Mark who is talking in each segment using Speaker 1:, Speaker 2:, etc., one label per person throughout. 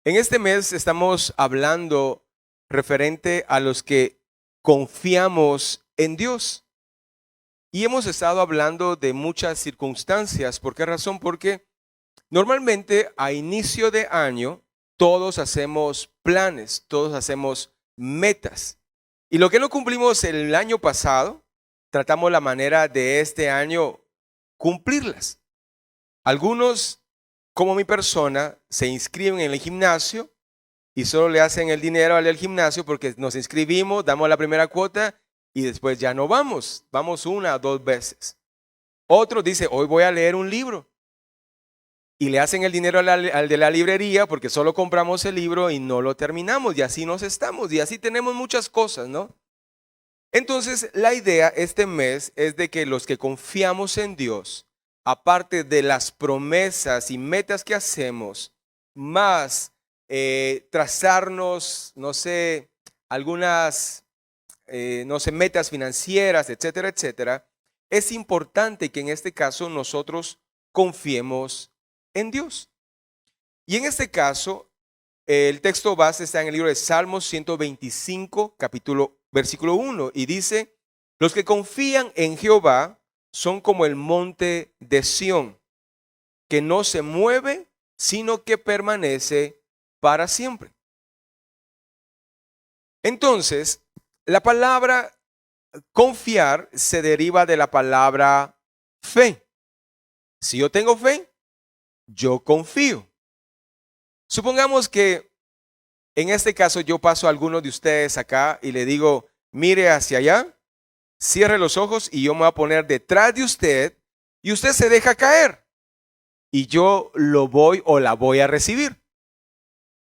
Speaker 1: En este mes estamos hablando referente a los que confiamos en Dios. Y hemos estado hablando de muchas circunstancias. ¿Por qué razón? Porque normalmente a inicio de año todos hacemos planes, todos hacemos metas. Y lo que no cumplimos el año pasado, tratamos la manera de este año cumplirlas. Algunos, como mi persona, se inscriben en el gimnasio y solo le hacen el dinero al gimnasio porque nos inscribimos, damos la primera cuota y después ya no vamos. Vamos 1 o 2 veces. Otro dice, hoy voy a leer un libro. Y le hacen el dinero al de la librería porque solo compramos el libro y no lo terminamos. Y así nos estamos. Y así tenemos muchas cosas, ¿no? Entonces, la idea este mes es de que los que confiamos en Dios, aparte de las promesas y metas que hacemos, más trazarnos, no sé, algunas, no sé, metas financieras, etcétera, etcétera, es importante que en este caso nosotros confiemos en Dios. Y en este caso, el texto base está en el libro de Salmos 125, versículo 1, y dice, los que confían en Jehová son como el monte de Sión, que no se mueve, sino que permanece para siempre. Entonces, la palabra confiar se deriva de la palabra fe. Si yo tengo fe, yo confío. Supongamos que en este caso yo paso a alguno de ustedes acá y le digo, mire hacia allá, cierre los ojos y yo me voy a poner detrás de usted y usted se deja caer y yo lo voy o la voy a recibir.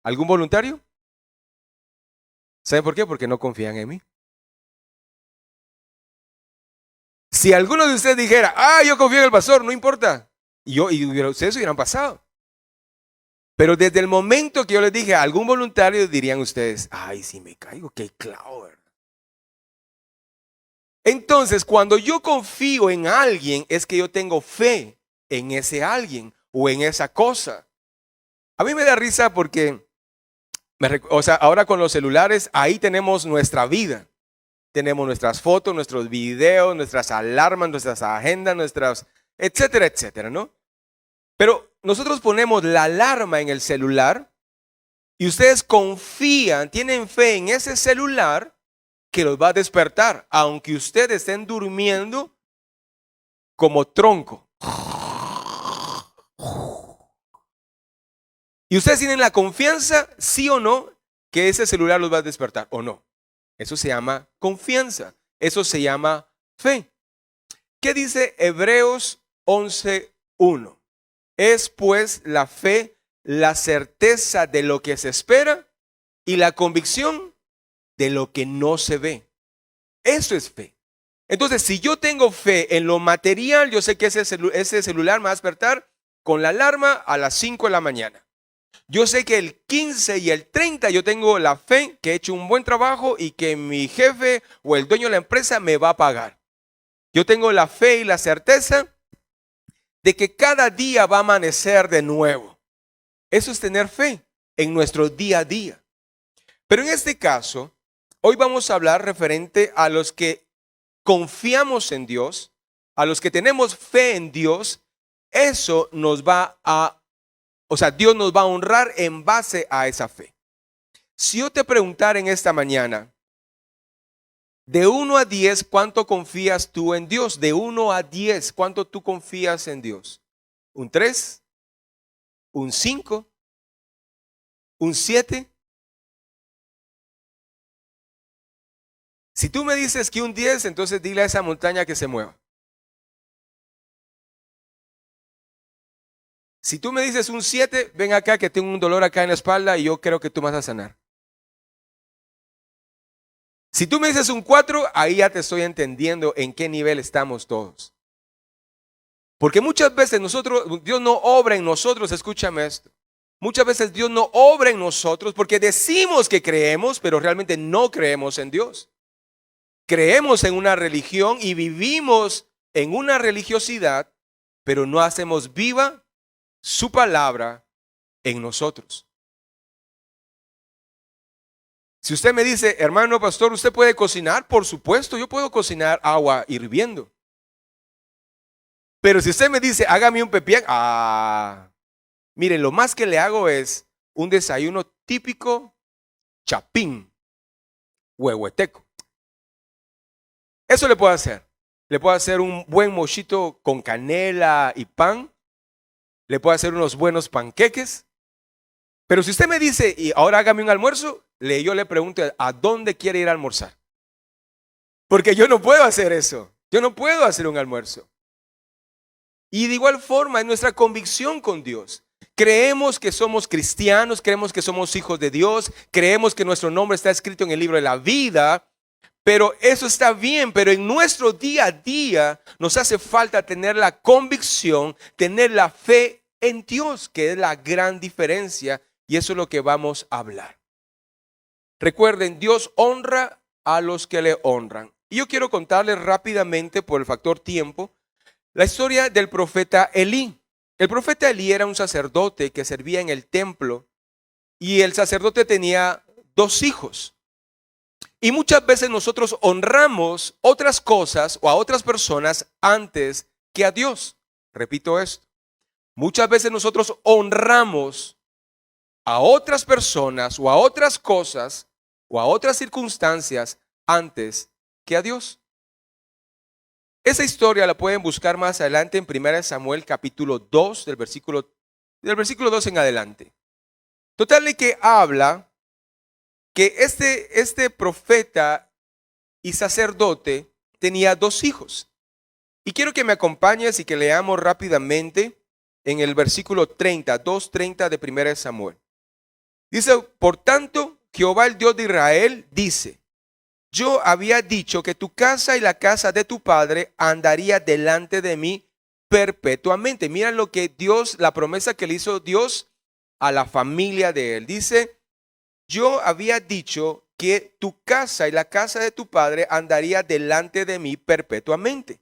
Speaker 1: ¿Algún voluntario? ¿Saben por qué? Porque no confían en mí. Si alguno de ustedes dijera, yo confío en el pastor, no importa, y ustedes hubieran pasado. Pero desde el momento que yo les dije a algún voluntario, dirían ustedes, si me caigo, qué clavo, ¿verdad? Entonces, cuando yo confío en alguien, es que yo tengo fe en ese alguien o en esa cosa. A mí me da risa porque, ahora con los celulares, ahí tenemos nuestra vida. Tenemos nuestras fotos, nuestros videos, nuestras alarmas, nuestras agendas, etcétera, etcétera, ¿no? Pero nosotros ponemos la alarma en el celular y ustedes confían, tienen fe en ese celular que los va a despertar, aunque ustedes estén durmiendo como tronco. Y ustedes tienen la confianza, sí o no, que ese celular los va a despertar, o no. Eso se llama confianza, eso se llama fe. ¿Qué dice Hebreos 11:1? Es pues la fe, la certeza de lo que se espera y la convicción de lo que no se ve. Eso es fe. Entonces, si yo tengo fe en lo material, yo sé que ese celular me va a despertar con la alarma a las 5 de la mañana. Yo sé que el 15 y el 30 yo tengo la fe que he hecho un buen trabajo y que mi jefe o el dueño de la empresa me va a pagar. Yo tengo la fe y la certeza de que cada día va a amanecer de nuevo. Eso es tener fe en nuestro día a día. Pero en este caso, hoy vamos a hablar referente a los que confiamos en Dios, a los que tenemos fe en Dios. Eso nos va a, Dios nos va a honrar en base a esa fe. Si yo te preguntara en esta mañana, de 1 a 10, ¿cuánto confías tú en Dios? De 1 a 10, ¿cuánto tú confías en Dios? ¿Un 3? ¿Un 5? ¿Un 7? Si tú me dices que un 10, entonces dile a esa montaña que se mueva. Si tú me dices un 7, ven acá que tengo un dolor acá en la espalda y yo creo que tú me vas a sanar. Si tú me dices un 4, ahí ya te estoy entendiendo en qué nivel estamos todos. Porque muchas veces Dios no obra en nosotros, escúchame esto. Muchas veces Dios no obra en nosotros porque decimos que creemos, pero realmente no creemos en Dios. Creemos en una religión y vivimos en una religiosidad, pero no hacemos viva su palabra en nosotros. Si usted me dice, hermano pastor, ¿usted puede cocinar? Por supuesto, yo puedo cocinar agua hirviendo. Pero si usted me dice, hágame un pepián, miren, lo más que le hago es un desayuno típico chapín, huehueteco. Eso le puedo hacer. Le puedo hacer un buen mochito con canela y pan. Le puedo hacer unos buenos panqueques. Pero si usted me dice, y ahora hágame un almuerzo, yo le pregunto, ¿a dónde quiere ir a almorzar? Porque yo no puedo hacer eso. Yo no puedo hacer un almuerzo. Y de igual forma es nuestra convicción con Dios. Creemos que somos cristianos, creemos que somos hijos de Dios, creemos que nuestro nombre está escrito en el libro de la vida, pero eso está bien, pero en nuestro día a día nos hace falta tener la convicción, tener la fe en Dios, que es la gran diferencia, y eso es lo que vamos a hablar. Recuerden, Dios honra a los que le honran. Y yo quiero contarles rápidamente, por el factor tiempo, la historia del profeta Elí. El profeta Elí era un sacerdote que servía en el templo y el sacerdote tenía 2 hijos. Y muchas veces nosotros honramos otras cosas o a otras personas antes que a Dios. Repito esto. Muchas veces nosotros honramos a otras personas o a otras cosas o a otras circunstancias antes que a Dios. Esa historia la pueden buscar más adelante en 1 Samuel capítulo 2, del versículo 2 en adelante. Total de que habla que este profeta y sacerdote tenía 2 hijos. Y quiero que me acompañes y que leamos rápidamente en el versículo 30, 2:30 de 1 Samuel. Dice, por tanto, Jehová el Dios de Israel dice, yo había dicho que tu casa y la casa de tu padre andaría delante de mí perpetuamente. Mira lo que Dios, la promesa que le hizo Dios a la familia de él. Dice, yo había dicho que tu casa y la casa de tu padre andaría delante de mí perpetuamente.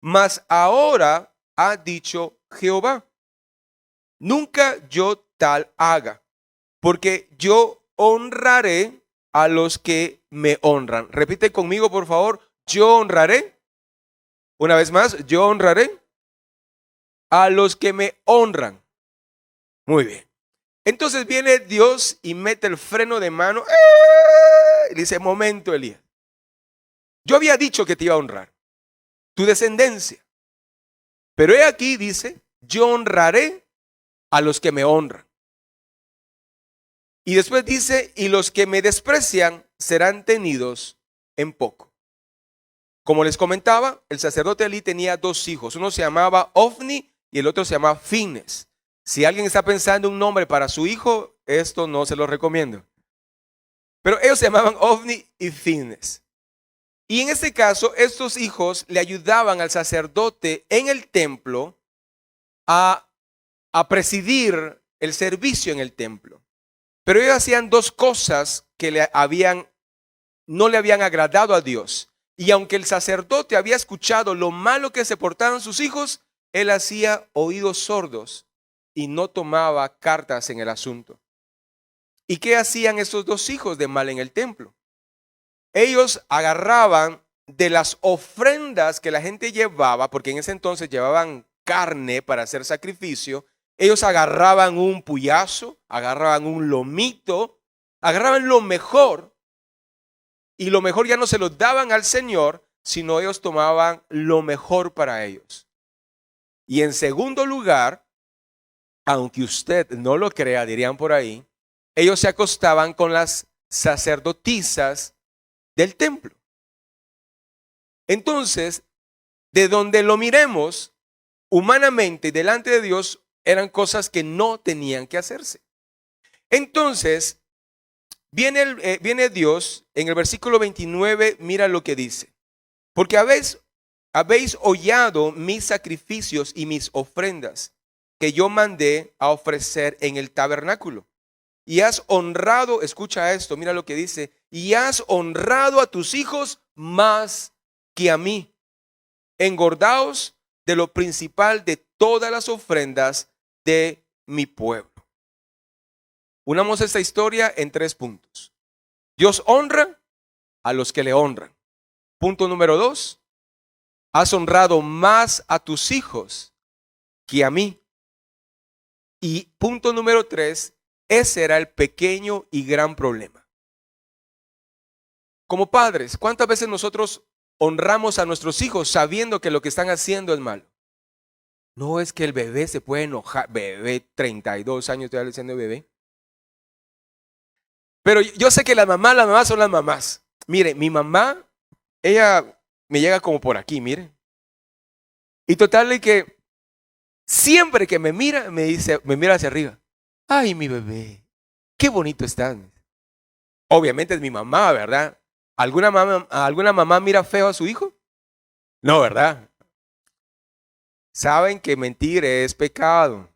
Speaker 1: Mas ahora ha dicho Jehová, nunca yo tal haga, porque yo honraré a los que me honran. Repite conmigo, por favor. Yo honraré. Una vez más, yo honraré a los que me honran. Muy bien. Entonces viene Dios y mete el freno de mano. Y dice, momento, Elías. Yo había dicho que te iba a honrar tu descendencia. Pero he aquí, dice, yo honraré a los que me honran. Y después dice, y los que me desprecian serán tenidos en poco. Como les comentaba, el sacerdote Elí tenía 2 hijos. Uno se llamaba Ofni y el otro se llamaba Fines. Si alguien está pensando un nombre para su hijo, esto no se lo recomiendo. Pero ellos se llamaban Ofni y Fines. Y en este caso, estos hijos le ayudaban al sacerdote en el templo a presidir el servicio en el templo. Pero ellos hacían 2 cosas que no le habían agradado a Dios. Y aunque el sacerdote había escuchado lo malo que se portaban sus hijos, él hacía oídos sordos y no tomaba cartas en el asunto. ¿Y qué hacían esos 2 hijos de mal en el templo? Ellos agarraban de las ofrendas que la gente llevaba, porque en ese entonces llevaban carne para hacer sacrificio. Ellos agarraban un puyazo, agarraban un lomito, agarraban lo mejor, y lo mejor ya no se lo daban al Señor, sino ellos tomaban lo mejor para ellos. Y en segundo lugar, aunque usted no lo crea, dirían por ahí, ellos se acostaban con las sacerdotisas del templo. Entonces, de donde lo miremos, humanamente, delante de Dios, eran cosas que no tenían que hacerse. Entonces, viene Dios en el versículo 29, mira lo que dice. Porque habéis hollado mis sacrificios y mis ofrendas que yo mandé a ofrecer en el tabernáculo. Y has honrado, escucha esto, mira lo que dice, y has honrado a tus hijos más que a mí. Engordaos de lo principal de todas las ofrendas de mi pueblo. Unamos esta historia en 3 puntos. Dios honra a los que le honran. Punto número 2. Has honrado más a tus hijos que a mí. Y punto número 3. Ese era el pequeño y gran problema. Como padres, ¿cuántas veces nosotros honramos a nuestros hijos sabiendo que lo que están haciendo es malo? No es que el bebé se puede enojar. Bebé, 32 años, estoy diciendo bebé. Pero yo sé que las mamás son las mamás. Mire, mi mamá, ella me llega como por aquí, mire. Y total de que siempre que me mira, me mira hacia arriba. Ay, mi bebé, qué bonito estás. Obviamente es mi mamá, ¿verdad? ¿Alguna mamá mira feo a su hijo? No, ¿verdad? Saben que mentir es pecado.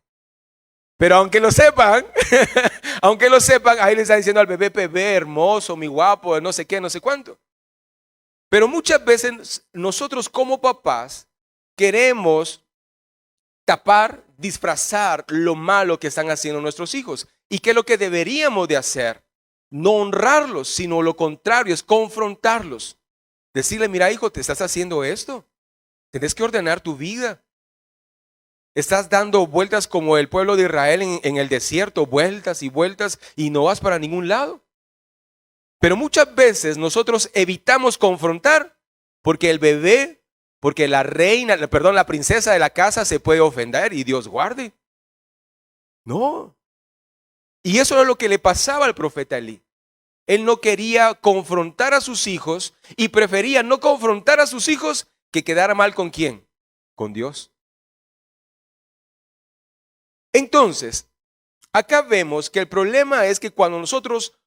Speaker 1: Pero aunque lo sepan, ahí le están diciendo al bebé, hermoso, mi guapo, no sé qué, no sé cuánto. Pero muchas veces nosotros como papás queremos tapar, disfrazar lo malo que están haciendo nuestros hijos. ¿Y qué es lo que deberíamos de hacer? No honrarlos, sino lo contrario, es confrontarlos. Decirle, mira hijo, te estás haciendo esto. Tienes que ordenar tu vida. Estás dando vueltas como el pueblo de Israel en el desierto, vueltas y vueltas y no vas para ningún lado. Pero muchas veces nosotros evitamos confrontar porque el bebé, porque la princesa de la casa se puede ofender y Dios guarde. No. Y eso es lo que le pasaba al profeta Elí. Él no quería confrontar a sus hijos y prefería no confrontar a sus hijos que quedar mal ¿con quién? Con Dios. Entonces, acá vemos que el problema es que cuando nosotros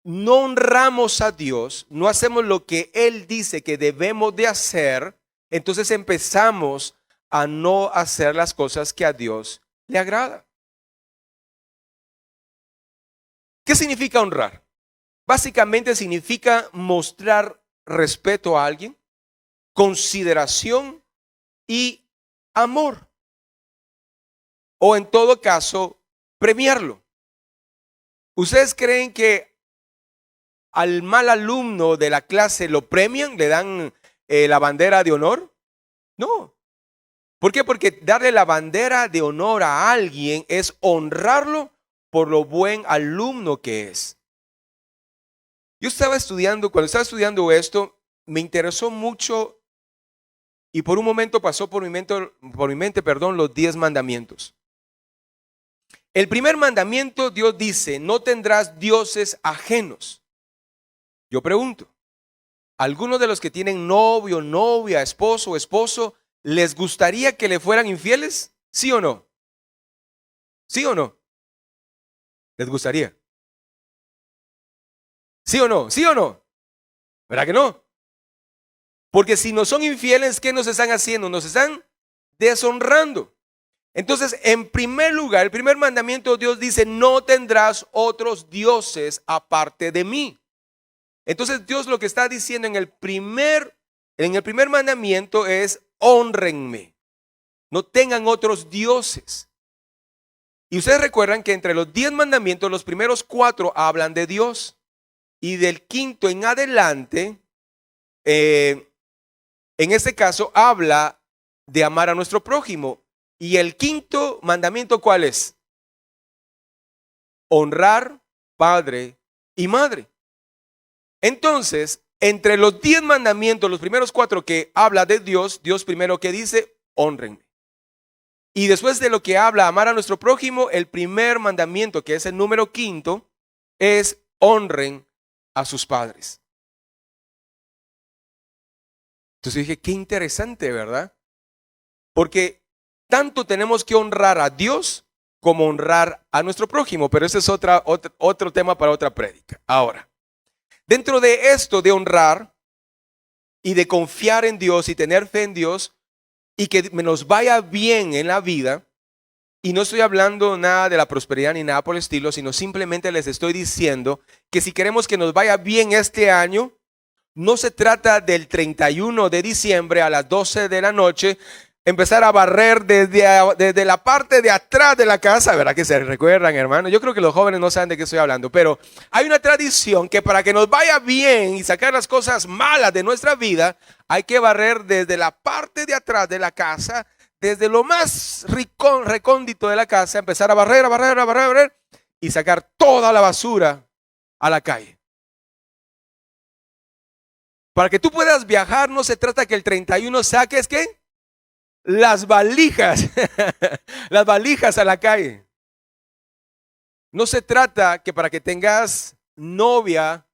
Speaker 1: no honramos a Dios, no hacemos lo que Él dice que debemos de hacer, entonces empezamos a no hacer las cosas que a Dios le agrada. ¿Qué significa honrar? Básicamente significa mostrar respeto a alguien, consideración y amor. O en todo caso, premiarlo. ¿Ustedes creen que al mal alumno de la clase lo premian, le dan la bandera de honor? No. ¿Por qué? Porque darle la bandera de honor a alguien es honrarlo por lo buen alumno que es. Yo cuando estaba estudiando esto, me interesó mucho y por un momento pasó por mi mente, los 10 mandamientos. El primer mandamiento, Dios dice, no tendrás dioses ajenos. Yo pregunto, ¿algunos de los que tienen novio, novia, esposo, les gustaría que le fueran infieles? ¿Sí o no? ¿Sí o no? ¿Les gustaría? ¿Sí o no? ¿Sí o no? ¿Verdad que no? Porque si no son infieles, ¿qué nos están haciendo? Nos están deshonrando. Entonces, en primer lugar, el primer mandamiento, Dios dice, no tendrás otros dioses aparte de mí. Entonces, Dios lo que está diciendo en el primer mandamiento es, hónrenme. No tengan otros dioses. Y ustedes recuerdan que entre los 10 mandamientos, los primeros 4 hablan de Dios. Y del quinto en adelante, en este caso, habla de amar a nuestro prójimo. Y el quinto mandamiento, ¿cuál es? Honrar padre y madre. Entonces, entre los 10 mandamientos, los primeros 4 que habla de Dios, Dios primero que dice, honrenme. Y después de lo que habla, amar a nuestro prójimo, el primer mandamiento, que es el número 5, es honren a sus padres. Entonces dije, qué interesante, ¿verdad? Porque tanto tenemos que honrar a Dios como honrar a nuestro prójimo, pero ese es otro tema para otra prédica. Ahora, dentro de esto de honrar y de confiar en Dios y tener fe en Dios y que nos vaya bien en la vida, y no estoy hablando nada de la prosperidad ni nada por el estilo, sino simplemente les estoy diciendo que si queremos que nos vaya bien este año, no se trata del 31 de diciembre a las 12 de la noche empezar a barrer desde la parte de atrás de la casa, ¿verdad que se recuerdan, hermano? Yo creo que los jóvenes no saben de qué estoy hablando, pero hay una tradición que para que nos vaya bien y sacar las cosas malas de nuestra vida, hay que barrer desde la parte de atrás de la casa, desde lo más recóndito de la casa, empezar a barrer y sacar toda la basura a la calle. Para que tú puedas viajar, no se trata que el 31 saques, ¿qué? Las valijas, las valijas a la calle. No se trata que para que tengas novia,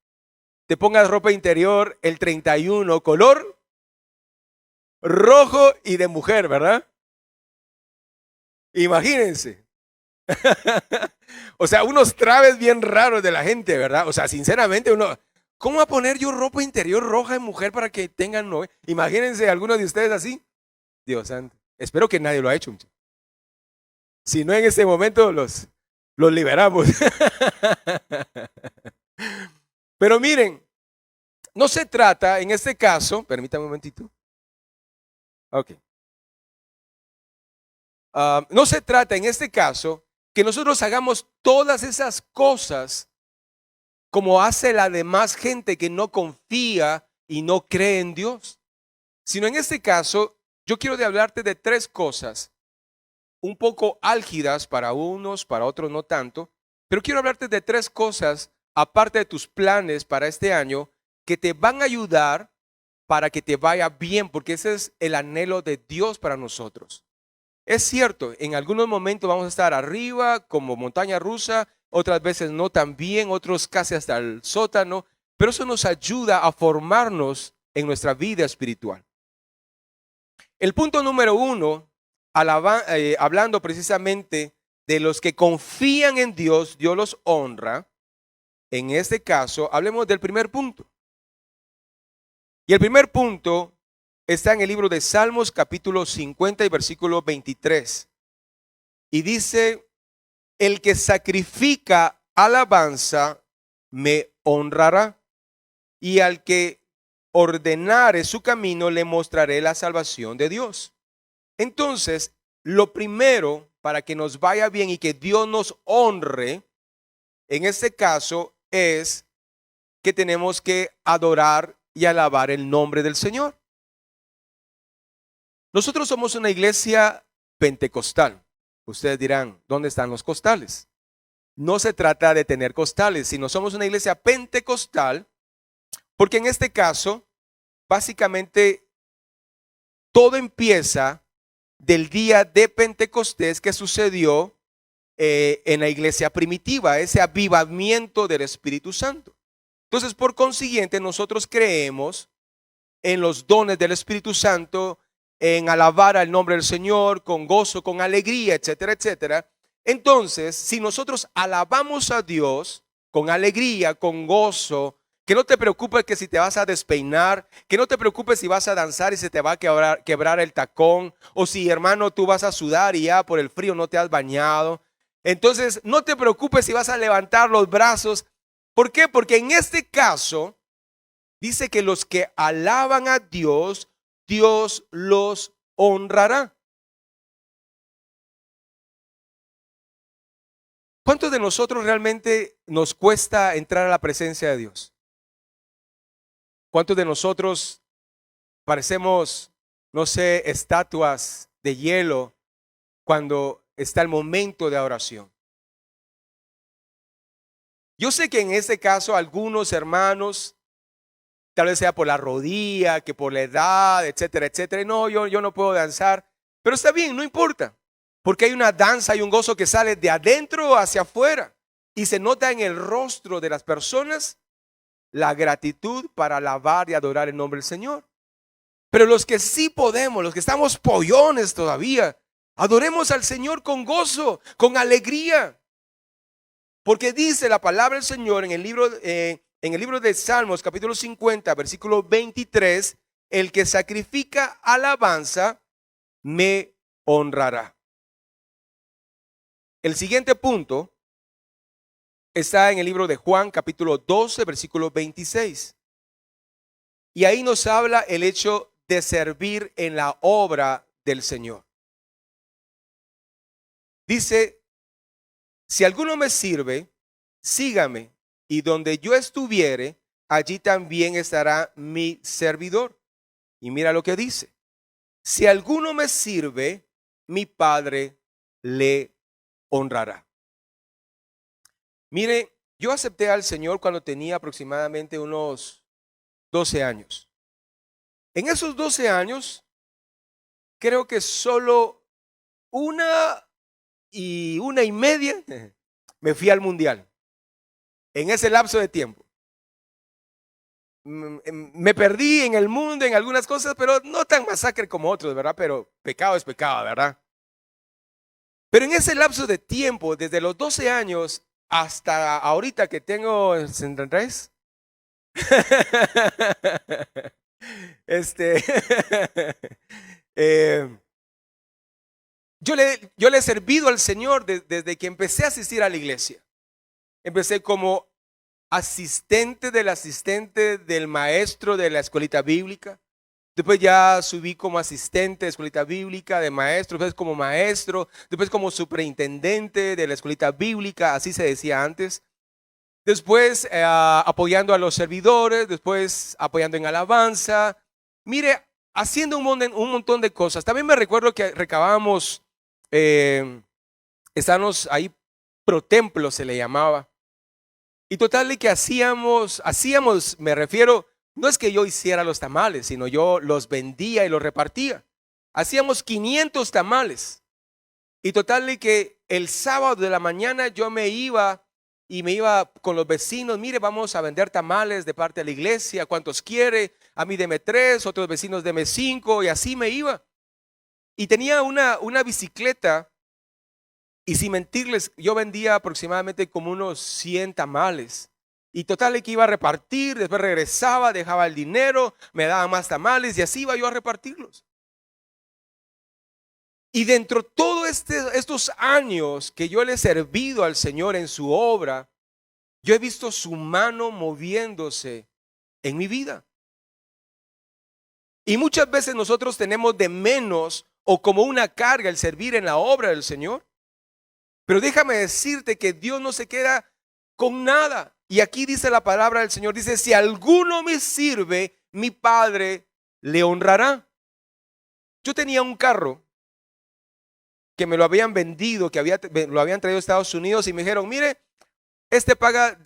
Speaker 1: te pongas ropa interior el 31 color rojo y de mujer, ¿verdad? Imagínense. O sea, unos traves bien raros de la gente, ¿verdad? O sea, sinceramente uno, ¿cómo va a poner yo ropa interior roja de mujer para que tengan novia? Imagínense algunos de ustedes así. Dios santo. Espero que nadie lo ha hecho. Si no, en este momento los liberamos. Pero miren, no se trata en este caso, permítame un momentito. Ok. No se trata en este caso que nosotros hagamos todas esas cosas como hace la demás gente que no confía y no cree en Dios. Sino en este caso, yo quiero hablarte de tres cosas, un poco álgidas para unos, para otros no tanto, pero quiero hablarte de tres cosas, aparte de tus planes para este año, que te van a ayudar para que te vaya bien, porque ese es el anhelo de Dios para nosotros. Es cierto, en algunos momentos vamos a estar arriba como montaña rusa, otras veces no tan bien, otros casi hasta el sótano, pero eso nos ayuda a formarnos en nuestra vida espiritual. El punto número uno, hablando precisamente de los que confían en Dios, Dios los honra. En este caso, hablemos del primer punto. Y el primer punto está en el libro de Salmos, capítulo 50 y versículo 23. Y dice, el que sacrifica alabanza me honrará, y al que ordenare su camino le mostraré la salvación de Dios. Entonces, lo primero para que nos vaya bien y que Dios nos honre, en este caso, es que tenemos que adorar y alabar el nombre del Señor. Nosotros somos una iglesia pentecostal. Ustedes dirán, ¿dónde están los costales? No se trata de tener costales, sino somos una iglesia pentecostal, porque en este caso, básicamente, todo empieza del día de Pentecostés que sucedió en la iglesia primitiva, ese avivamiento del Espíritu Santo. Entonces, por consiguiente, nosotros creemos en los dones del Espíritu Santo, en alabar al nombre del Señor con gozo, con alegría, etcétera, etcétera. Entonces, si nosotros alabamos a Dios con alegría, con gozo, que no te preocupes que si te vas a despeinar, que no te preocupes si vas a danzar y se te va a quebrar el tacón, o si, hermano, tú vas a sudar y ya por el frío no te has bañado. Entonces, no te preocupes si vas a levantar los brazos. ¿Por qué? Porque en este caso dice que los que alaban a Dios, Dios los honrará. ¿Cuántos de nosotros realmente nos cuesta entrar a la presencia de Dios? ¿Cuántos de nosotros parecemos, no sé, estatuas de hielo cuando está el momento de oración? Yo sé que en este caso algunos hermanos, tal vez sea por la rodilla, que por la edad, etcétera, etcétera. No, yo no puedo danzar, pero está bien, no importa, porque hay una danza y un gozo que sale de adentro hacia afuera y se nota en el rostro de las personas la gratitud para alabar y adorar el nombre del Señor. Pero los que sí podemos, los que estamos pollones todavía, adoremos al Señor con gozo, con alegría. Porque dice la palabra del Señor en el libro de Salmos, capítulo 50, versículo 23, el que sacrifica alabanza me honrará. El siguiente punto está en el libro de Juan, capítulo 12, versículo 26. Y ahí nos habla el hecho de servir en la obra del Señor. Dice, si alguno me sirve, sígame, y donde yo estuviere, allí también estará mi servidor. Y mira lo que dice. Si alguno me sirve, mi Padre le honrará. Mire, yo acepté al Señor cuando tenía aproximadamente unos 12 años. En esos 12 años, creo que solo una y media me fui al mundial. En ese lapso de tiempo. Me perdí en el mundo, en algunas cosas, pero no tan masacre como otros, ¿verdad? Pero pecado es pecado, ¿verdad? Pero en ese lapso de tiempo, desde los 12 años hasta ahorita que tengo 63, este, eh, yo le he servido al Señor desde que empecé a asistir a la iglesia. Empecé como asistente del maestro de la escuelita bíblica. Después ya subí como asistente de escuelita bíblica, de maestro, después como maestro, después como superintendente de la escuelita bíblica, así se decía antes. Después apoyando a los servidores, después apoyando en alabanza. Mire, haciendo un montón de cosas. También me recuerdo que recabábamos, estábamos ahí, pro templo se le llamaba. Y total de que hacíamos, me refiero, no es que yo hiciera los tamales, sino yo los vendía y los repartía. Hacíamos 500 tamales. Y total de que el sábado de la mañana yo me iba con los vecinos. Mire, vamos a vender tamales de parte de la iglesia. ¿Cuántos quiere? A mí deme 3, otros vecinos deme 5, y así me iba. Y tenía una bicicleta. Y sin mentirles, yo vendía aproximadamente como unos 100 tamales. Y total de que iba a repartir, después regresaba, dejaba el dinero, me daban más tamales y así iba yo a repartirlos. Y dentro de todos estos años que yo le he servido al Señor en su obra, yo he visto su mano moviéndose en mi vida. Y muchas veces nosotros tenemos de menos o como una carga el servir en la obra del Señor. Pero déjame decirte que Dios no se queda con nada. Y aquí dice la palabra del Señor, dice, si alguno me sirve, mi Padre le honrará. Yo tenía un carro que me lo habían vendido, lo habían traído a Estados Unidos y me dijeron, mire, este paga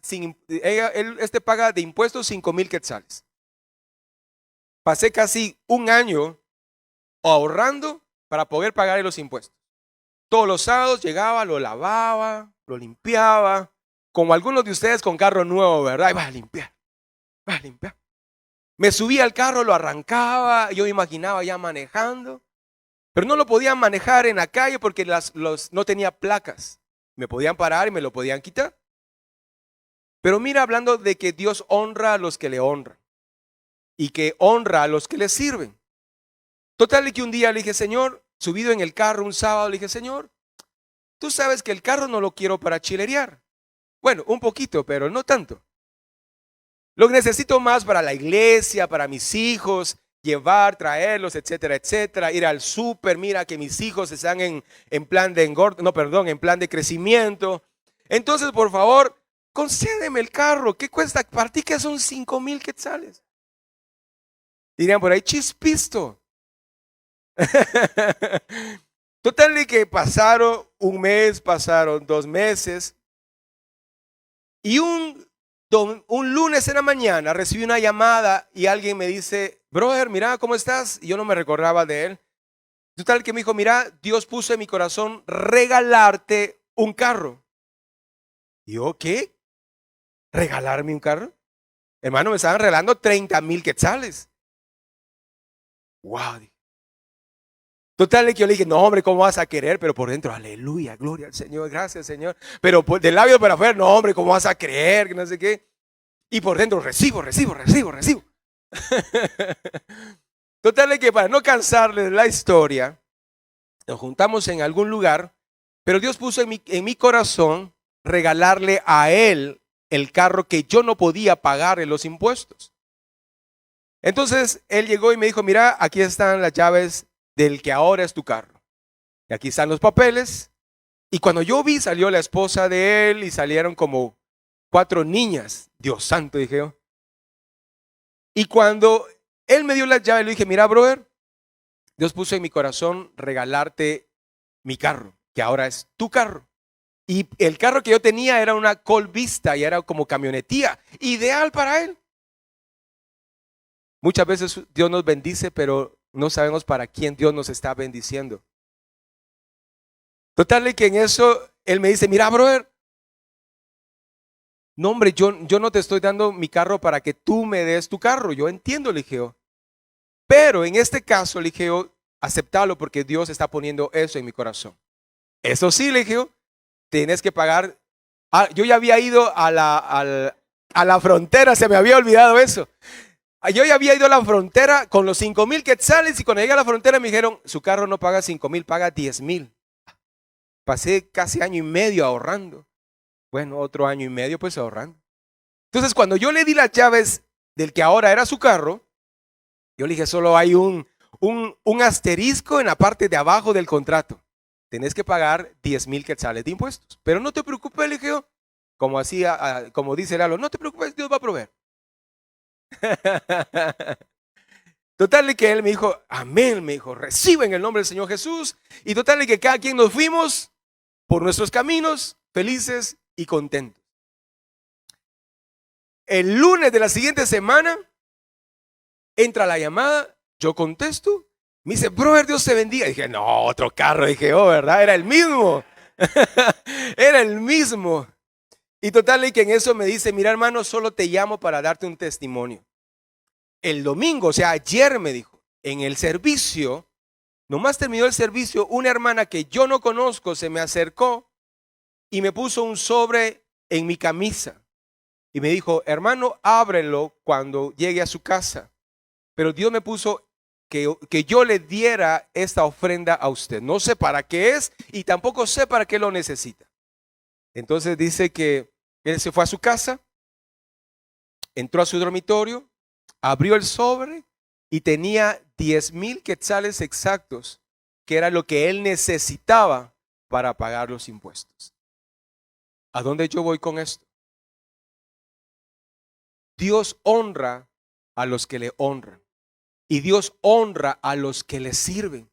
Speaker 1: de impuestos 5,000 quetzales. Pasé casi un año ahorrando para poder pagar los impuestos. Todos los sábados llegaba, lo lavaba, lo limpiaba, como algunos de ustedes con carro nuevo, ¿verdad? Y vas a limpiar. Me subía al carro, lo arrancaba, yo me imaginaba ya manejando, pero no lo podían manejar en la calle porque no tenía placas. Me podían parar y me lo podían quitar. Pero mira, hablando de que Dios honra a los que le honran y que honra a los que le sirven. Total, y que un día le dije, Señor, subido en el carro un sábado, le dije, Señor, tú sabes que el carro no lo quiero para chilerear. Bueno, un poquito, pero no tanto. Lo necesito más para la iglesia, para mis hijos, llevar, traerlos, etcétera, etcétera. Ir al súper, mira que mis hijos están en plan de en plan de crecimiento. Entonces, por favor, concédeme el carro. ¿Qué cuesta? Para ti que son 5,000 quetzales. Dirían por ahí, chispisto. Total de que pasaron un mes, pasaron 2 meses y un lunes en la mañana recibí una llamada y alguien me dice, brother, mira, ¿cómo estás? Y yo no me recordaba de él. Total que me dijo, mira, Dios puso en mi corazón regalarte un carro. Y yo, ¿qué? ¿Regalarme un carro? Hermano, me estaban regalando 30,000 quetzales. Wow. Total que yo le dije, no hombre, ¿cómo vas a querer? Pero por dentro, aleluya, gloria al Señor, gracias Señor. Pero del labio para afuera, no hombre, ¿cómo vas a creer? Que no sé qué. Y por dentro, recibo. Total que para no cansarles la historia, nos juntamos en algún lugar, pero Dios puso en mi corazón regalarle a él el carro que yo no podía pagar en los impuestos. Entonces él llegó y me dijo, mira, aquí están las llaves del que ahora es tu carro. Y aquí están los papeles. Y cuando yo vi, salió la esposa de él y salieron como 4 niñas. Dios santo, dije yo. Y cuando él me dio las llaves, le dije, mira, brother, Dios puso en mi corazón regalarte mi carro, que ahora es tu carro. Y el carro que yo tenía era una Colt Vista y era como camionetía, ideal para él. Muchas veces Dios nos bendice, pero no sabemos para quién Dios nos está bendiciendo. Total, que en eso él me dice, mira, brother, no, hombre, yo no te estoy dando mi carro para que tú me des tu carro. Yo entiendo, le dije yo. Pero en este caso, le dije yo, aceptarlo porque Dios está poniendo eso en mi corazón. Eso sí, le dije yo, tienes que pagar. Yo ya había ido a la frontera, se me había olvidado eso. Yo ya había ido a la frontera con los 5,000 quetzales y cuando llegué a la frontera me dijeron, su carro no paga 5,000, paga 10,000. Pasé casi año y medio ahorrando. Bueno, otro año y medio pues ahorrando. Entonces cuando yo le di las llaves del que ahora era su carro, yo le dije, solo hay un asterisco en la parte de abajo del contrato. Tenés que pagar 10,000 quetzales de impuestos. Pero no te preocupes, le dije yo, como dice Lalo, no te preocupes, Dios va a proveer. Total de que él me dijo, amén, me dijo, recibe en el nombre del Señor Jesús. Y total de que cada quien nos fuimos por nuestros caminos, felices y contentos. El lunes de la siguiente semana, entra la llamada, yo contesto, me dice, brother, Dios te bendiga. Dije, no, otro carro, dije, oh, ¿verdad? Era el mismo. Era el mismo. Y total de que en eso me dice, mira, hermano, solo te llamo para darte un testimonio. El domingo, o sea, ayer me dijo, en el servicio, nomás terminó el servicio, una hermana que yo no conozco se me acercó y me puso un sobre en mi camisa. Y me dijo, hermano, ábrelo cuando llegue a su casa. Pero Dios me puso que yo le diera esta ofrenda a usted. No sé para qué es y tampoco sé para qué lo necesita. Entonces dice que él se fue a su casa, entró a su dormitorio, abrió el sobre y tenía 10,000 quetzales exactos, que era lo que él necesitaba para pagar los impuestos. ¿A dónde yo voy con esto? Dios honra a los que le honran y Dios honra a los que le sirven.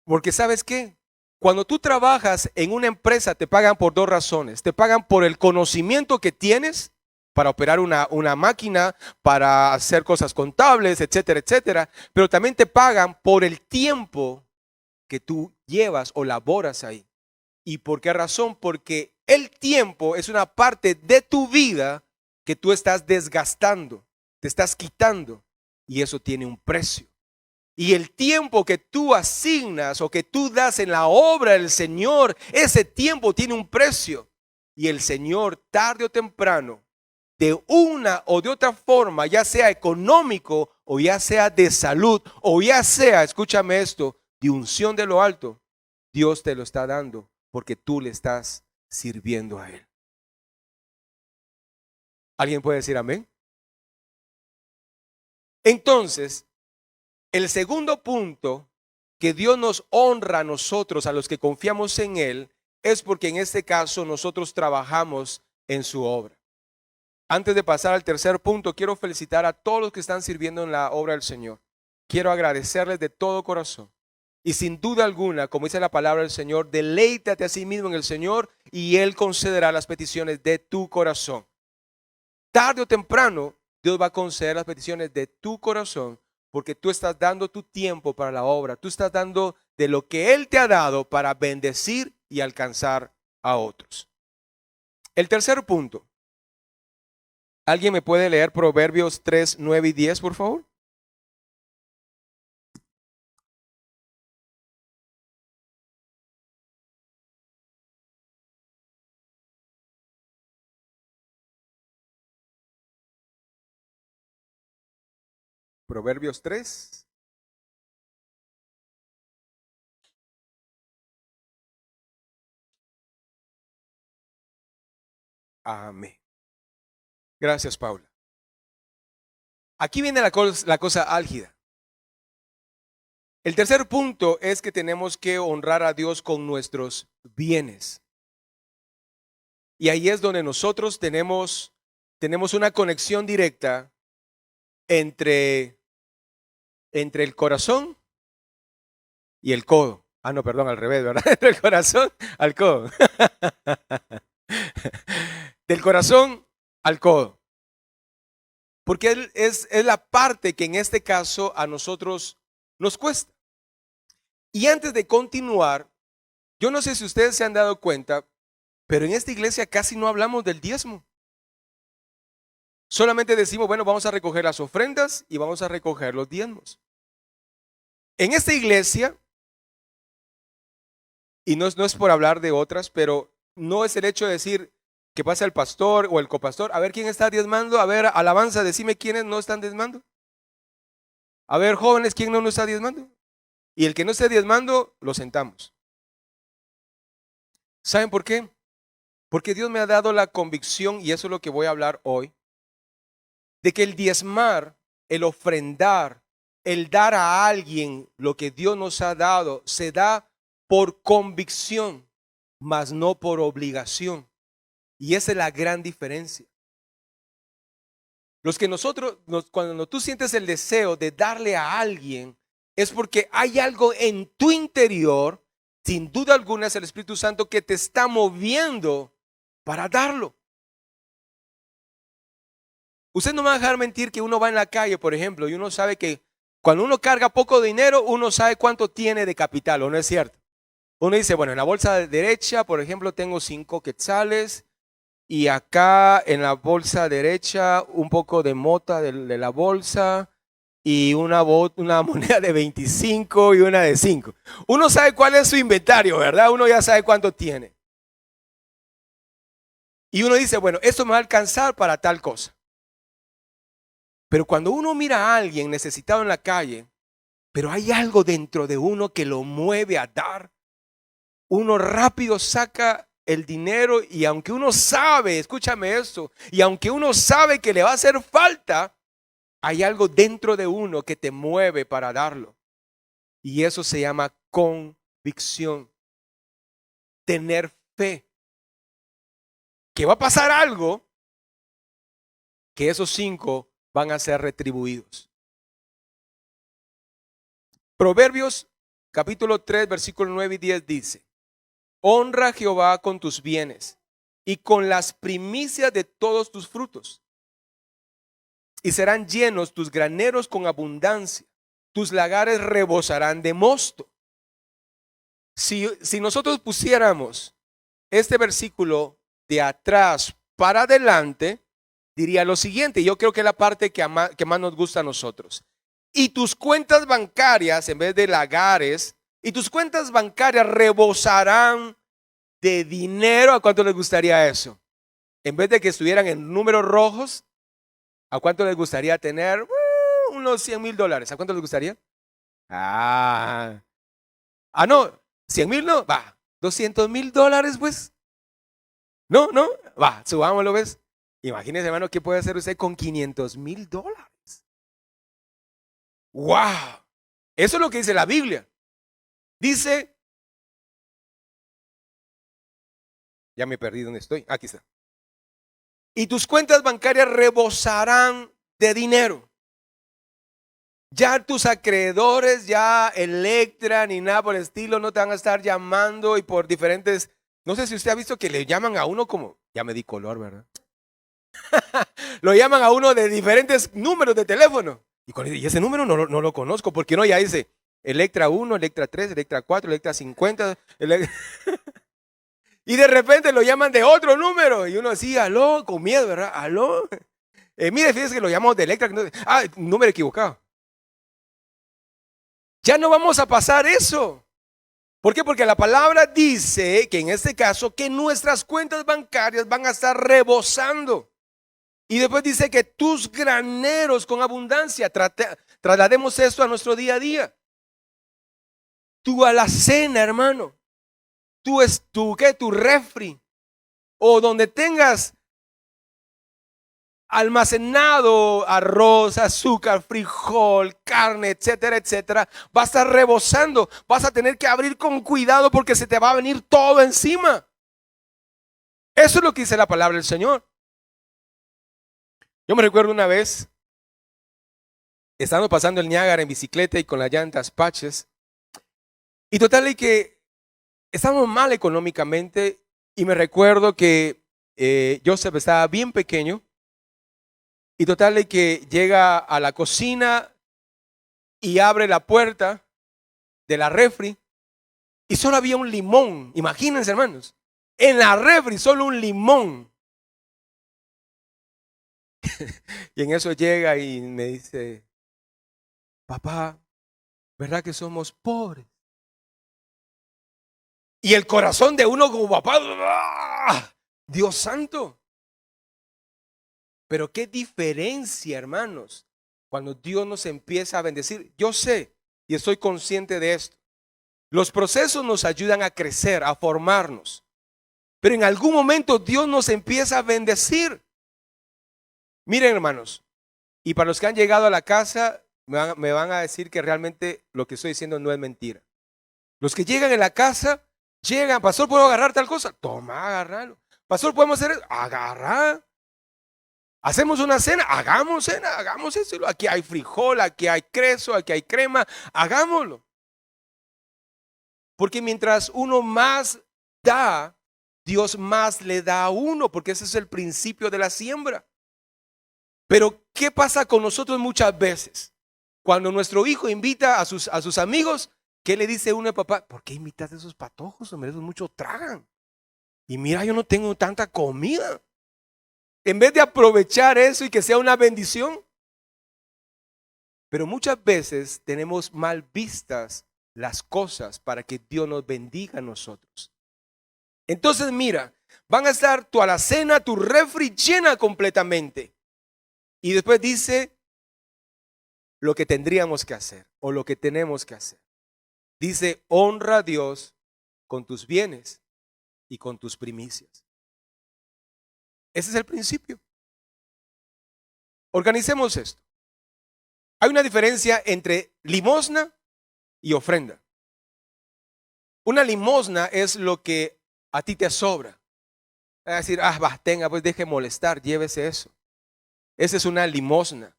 Speaker 1: Porque ¿sabes qué? Cuando tú trabajas en una empresa te pagan por 2 razones. Te pagan por el conocimiento que tienes para operar una máquina, para hacer cosas contables, etcétera, etcétera. Pero también te pagan por el tiempo que tú llevas o laboras ahí. ¿Y por qué razón? Porque el tiempo es una parte de tu vida que tú estás desgastando, te estás quitando y eso tiene un precio. Y el tiempo que tú asignas o que tú das en la obra del Señor, ese tiempo tiene un precio. Y el Señor, tarde o temprano, de una o de otra forma, ya sea económico o ya sea de salud o ya sea, escúchame esto, de unción de lo alto, Dios te lo está dando porque tú le estás sirviendo a Él. ¿Alguien puede decir amén? Entonces, el segundo punto que Dios nos honra a nosotros, a los que confiamos en Él, es porque en este caso nosotros trabajamos en su obra. Antes de pasar al tercer punto, quiero felicitar a todos los que están sirviendo en la obra del Señor. Quiero agradecerles de todo corazón. Y sin duda alguna, como dice la palabra del Señor, deleítate a sí mismo en el Señor y Él concederá las peticiones de tu corazón. Tarde o temprano, Dios va a conceder las peticiones de tu corazón porque tú estás dando tu tiempo para la obra. Tú estás dando de lo que Él te ha dado para bendecir y alcanzar a otros. El tercer punto. ¿Alguien me puede leer Proverbios 3, 9 y 10, por favor? Proverbios 3. Amén. Gracias, Paula. Aquí viene la cosa álgida. El tercer punto es que tenemos que honrar a Dios con nuestros bienes. Y ahí es donde nosotros tenemos una conexión directa entre el corazón y el codo. Ah, no, perdón, al revés, ¿verdad? Entre el corazón al codo. Del corazón al codo. Porque es la parte que en este caso a nosotros nos cuesta. Y antes de continuar, yo no sé si ustedes se han dado cuenta, pero en esta iglesia casi no hablamos del diezmo. Solamente decimos, bueno, vamos a recoger las ofrendas y vamos a recoger los diezmos. En esta iglesia, y no es por hablar de otras, pero no es el hecho de decir que pasa el pastor o el copastor, a ver quién está diezmando, a ver, alabanza, decime quiénes no están diezmando. A ver, jóvenes, ¿quién no está diezmando? Y el que no esté diezmando, lo sentamos. ¿Saben por qué? Porque Dios me ha dado la convicción, y eso es lo que voy a hablar hoy, de que el diezmar, el ofrendar, el dar a alguien lo que Dios nos ha dado, se da por convicción, mas no por obligación. Y esa es la gran diferencia. Cuando tú sientes el deseo de darle a alguien, es porque hay algo en tu interior, sin duda alguna es el Espíritu Santo que te está moviendo para darlo. Usted no me va a dejar mentir que uno va en la calle, por ejemplo, y uno sabe que cuando uno carga poco dinero, uno sabe cuánto tiene de capital, ¿o no es cierto? Uno dice, bueno, en la bolsa derecha, por ejemplo, tengo 5 quetzales, y acá en la bolsa derecha un poco de mota de la bolsa, y una moneda de 25 y una de 5. Uno sabe cuál es su inventario, ¿verdad? Uno ya sabe cuánto tiene. Y uno dice, bueno, esto me va a alcanzar para tal cosa. Pero cuando uno mira a alguien necesitado en la calle, pero hay algo dentro de uno que lo mueve a dar, uno rápido saca el dinero y aunque uno sabe, escúchame esto, y aunque uno sabe que le va a hacer falta, hay algo dentro de uno que te mueve para darlo. Y eso se llama convicción. Tener fe. Que va a pasar algo, que esos 5 van a ser retribuidos. Proverbios capítulo 3, versículo 9 y 10 dice: honra a Jehová con tus bienes y con las primicias de todos tus frutos. Y serán llenos tus graneros con abundancia, tus lagares rebosarán de mosto. Si nosotros pusiéramos este versículo de atrás para adelante, diría lo siguiente. Yo creo que es la parte que más nos gusta a nosotros. Y tus cuentas bancarias, en vez de lagares, y tus cuentas bancarias rebosarán de dinero. ¿A cuánto les gustaría eso? En vez de que estuvieran en números rojos, ¿a cuánto les gustaría tener? Unos $100,000. ¿A cuánto les gustaría? No, 100,000 no, va, $200,000 pues. No, va, subámoslo, ¿ves? Imagínese, hermano, ¿qué puede hacer usted con $500,000? ¡Wow! Eso es lo que dice la Biblia. Dice, ya me perdí dónde estoy, aquí está. Y tus cuentas bancarias rebosarán de dinero. Ya tus acreedores, ya Electra ni nada por el estilo, no te van a estar llamando y por diferentes, no sé si usted ha visto que le llaman a uno como, ya me di color, ¿verdad? Lo llaman a uno de diferentes números de teléfono. Y ese número no lo conozco, porque no, ya dice Electra 1, Electra 3, Electra 4, Electra 50. Y de repente lo llaman de otro número. Y uno así, aló, con miedo, ¿verdad? Aló. Mire, fíjese que lo llamamos de Electra. Número equivocado. Ya no vamos a pasar eso. ¿Por qué? Porque la palabra dice que en este caso que nuestras cuentas bancarias van a estar rebosando. Y después dice que tus graneros con abundancia. Traslademos esto a nuestro día a día. Tu alacena, hermano. Tu refri. O donde tengas almacenado arroz, azúcar, frijol, carne, etcétera, etcétera, va a estar rebosando. Vas a tener que abrir con cuidado porque se te va a venir todo encima. Eso es lo que dice la palabra del Señor. Yo me recuerdo una vez, estando pasando el Niágara en bicicleta y con las llantas Patches, y total de que estábamos mal económicamente, y me recuerdo que Joseph estaba bien pequeño, y total de que llega a la cocina y abre la puerta de la refri, y solo había un limón. Imagínense, hermanos, en la refri solo un limón. Y en eso llega y me dice: papá, ¿verdad que somos pobres? Y el corazón de uno como papá, ¡ah! Dios santo. Pero qué diferencia, hermanos, cuando Dios nos empieza a bendecir. Yo sé y estoy consciente de esto. Los procesos nos ayudan a crecer, a formarnos. Pero en algún momento Dios nos empieza a bendecir. Miren, hermanos, y para los que han llegado a la casa, me van a decir que realmente lo que estoy diciendo no es mentira. Los que llegan en la casa, llegan: pastor, ¿puedo agarrar tal cosa? Toma, agárralo. Pastor, ¿podemos hacer eso? Agarra. ¿Hacemos una cena? Hagamos cena, hagamos eso. Aquí hay frijol, aquí hay queso, aquí hay crema, hagámoslo. Porque mientras uno más da, Dios más le da a uno, porque ese es el principio de la siembra. Pero ¿qué pasa con nosotros muchas veces? Cuando nuestro hijo invita a sus amigos, ¿qué le dice uno al papá? ¿Por qué invitas a esos patojos? Hombre, esos muchos tragan. Y mira, yo no tengo tanta comida. En vez de aprovechar eso y que sea una bendición. Pero muchas veces tenemos mal vistas las cosas para que Dios nos bendiga a nosotros. Entonces mira, van a estar tu alacena, tu refri llena completamente. Y después dice lo que tendríamos que hacer o lo que tenemos que hacer. Dice: honra a Dios con tus bienes y con tus primicias. Ese es el principio. Organicemos esto. Hay una diferencia entre limosna y ofrenda. Una limosna es lo que a ti te sobra. Es decir: tenga, pues deje molestar, llévese eso. Esa es una limosna.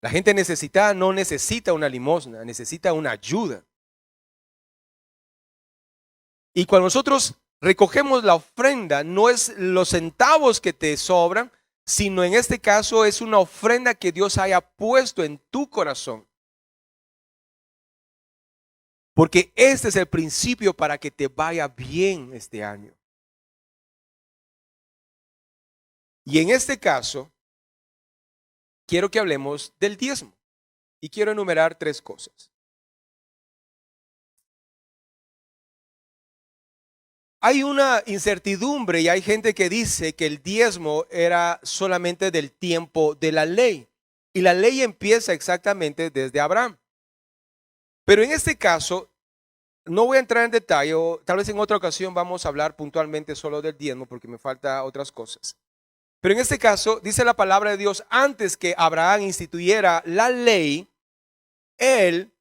Speaker 1: La gente necesitada no necesita una limosna, necesita una ayuda. Y cuando nosotros recogemos la ofrenda, no es los centavos que te sobran, sino en este caso es una ofrenda que Dios haya puesto en tu corazón. Porque este es el principio para que te vaya bien este año. Y en este caso, quiero que hablemos del diezmo. Y quiero enumerar 3 cosas. Hay una incertidumbre y hay gente que dice que el diezmo era solamente del tiempo de la ley. Y la ley empieza exactamente desde Abraham. Pero en este caso, no voy a entrar en detalle, o tal vez en otra ocasión vamos a hablar puntualmente solo del diezmo porque me falta otras cosas. Pero en este caso, dice la palabra de Dios, antes que Abraham instituyera la ley, él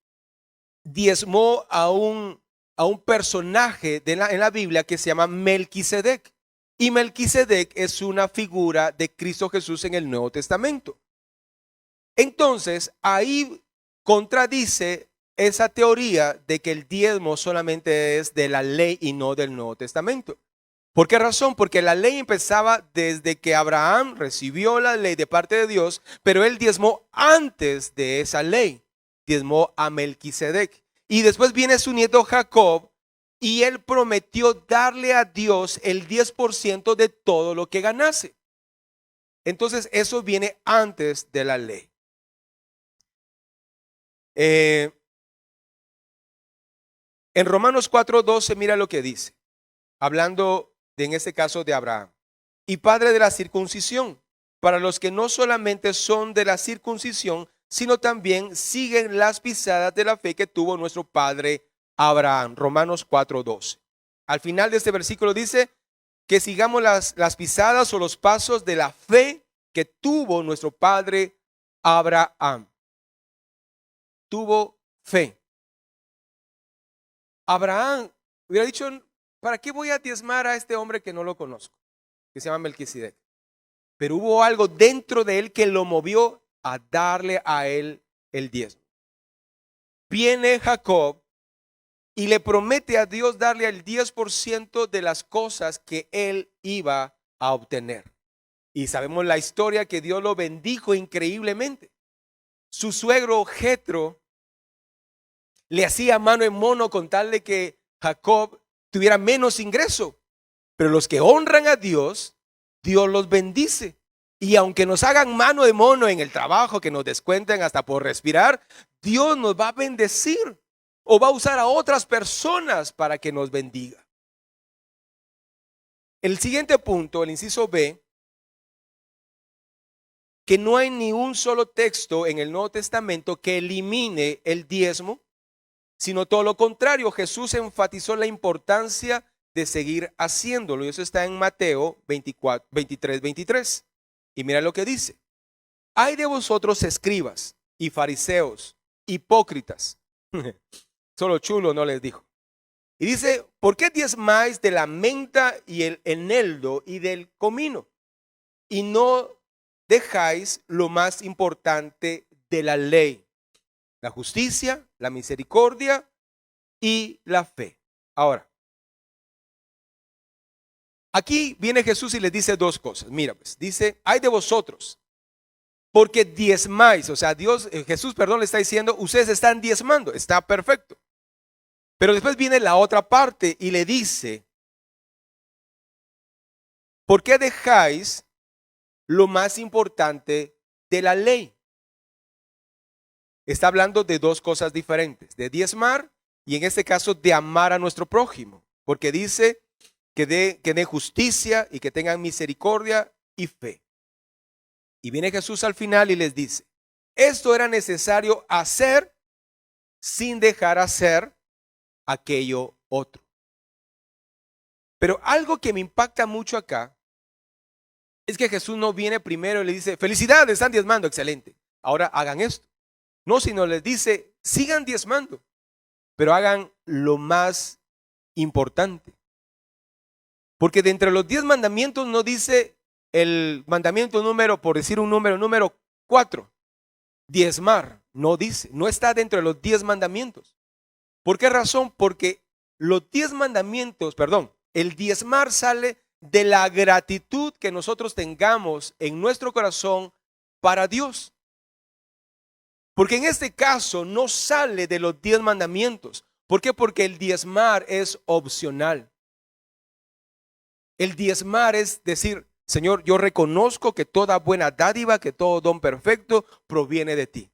Speaker 1: diezmó a un personaje en la Biblia que se llama Melquisedec. Y Melquisedec es una figura de Cristo Jesús en el Nuevo Testamento. Entonces, ahí contradice esa teoría de que el diezmo solamente es de la ley y no del Nuevo Testamento. ¿Por qué razón? Porque la ley empezaba desde que Abraham recibió la ley de parte de Dios, pero él diezmó antes de esa ley, diezmó a Melquisedec. Y después viene su nieto Jacob y él prometió darle a Dios el 10% de todo lo que ganase. Entonces eso viene antes de la ley. En Romanos 4:12 mira lo que dice, hablando en este caso de Abraham, y padre de la circuncisión, para los que no solamente son de la circuncisión, sino también siguen las pisadas de la fe que tuvo nuestro padre Abraham. Romanos 4:12. Al final de este versículo dice, que sigamos las pisadas o los pasos de la fe que tuvo nuestro padre Abraham. Tuvo fe. Abraham hubiera dicho, ¿para qué voy a diezmar a este hombre que no lo conozco? Que se llama Melquisedec. Pero hubo algo dentro de él que lo movió a darle a él el diezmo. Viene Jacob y le promete a Dios darle el 10% de las cosas que él iba a obtener. Y sabemos la historia que Dios lo bendijo increíblemente. Su suegro Jetro le hacía mano en mano con tal de que Jacob tuviera menos ingreso. Pero los que honran a Dios, Dios los bendice. Y aunque nos hagan mano de mono en el trabajo, que nos descuenten hasta por respirar, Dios nos va a bendecir o va a usar a otras personas para que nos bendiga. El siguiente punto, el inciso B, que no hay ni un solo texto en el Nuevo Testamento que elimine el diezmo, sino todo lo contrario. Jesús enfatizó la importancia de seguir haciéndolo, y eso está en Mateo 23. Y mira lo que dice: hay de vosotros escribas y fariseos, hipócritas. Solo chulo no les dijo. Y dice: ¿por qué diezmáis de la menta y el eneldo y del comino, y no dejáis lo más importante de la ley, la justicia, la misericordia y la fe? Ahora, aquí viene Jesús y les dice dos cosas. Mira, pues dice: hay de vosotros, porque diezmáis. O sea, Jesús, le está diciendo, ustedes están diezmando, está perfecto. Pero después viene la otra parte y le dice: ¿por qué dejáis lo más importante de la ley? Está hablando de dos cosas diferentes: de diezmar y en este caso de amar a nuestro prójimo. Porque dice que dé justicia y que tengan misericordia y fe. Y viene Jesús al final y les dice: esto era necesario hacer sin dejar hacer aquello otro. Pero algo que me impacta mucho acá es que Jesús no viene primero y le dice: felicidades, están diezmando, excelente, ahora hagan esto. No, sino les dice: sigan diezmando, pero hagan lo más importante. Porque de entre los 10 mandamientos no dice el mandamiento número, por decir un número 4, diezmar. No dice, no está dentro de los 10 mandamientos. ¿Por qué razón? Porque los 10 mandamientos, el diezmar sale de la gratitud que nosotros tengamos en nuestro corazón para Dios. Porque en este caso no sale de los 10 mandamientos. ¿Por qué? Porque el diezmar es opcional. El diezmar es decir: Señor, yo reconozco que toda buena dádiva, que todo don perfecto proviene de ti.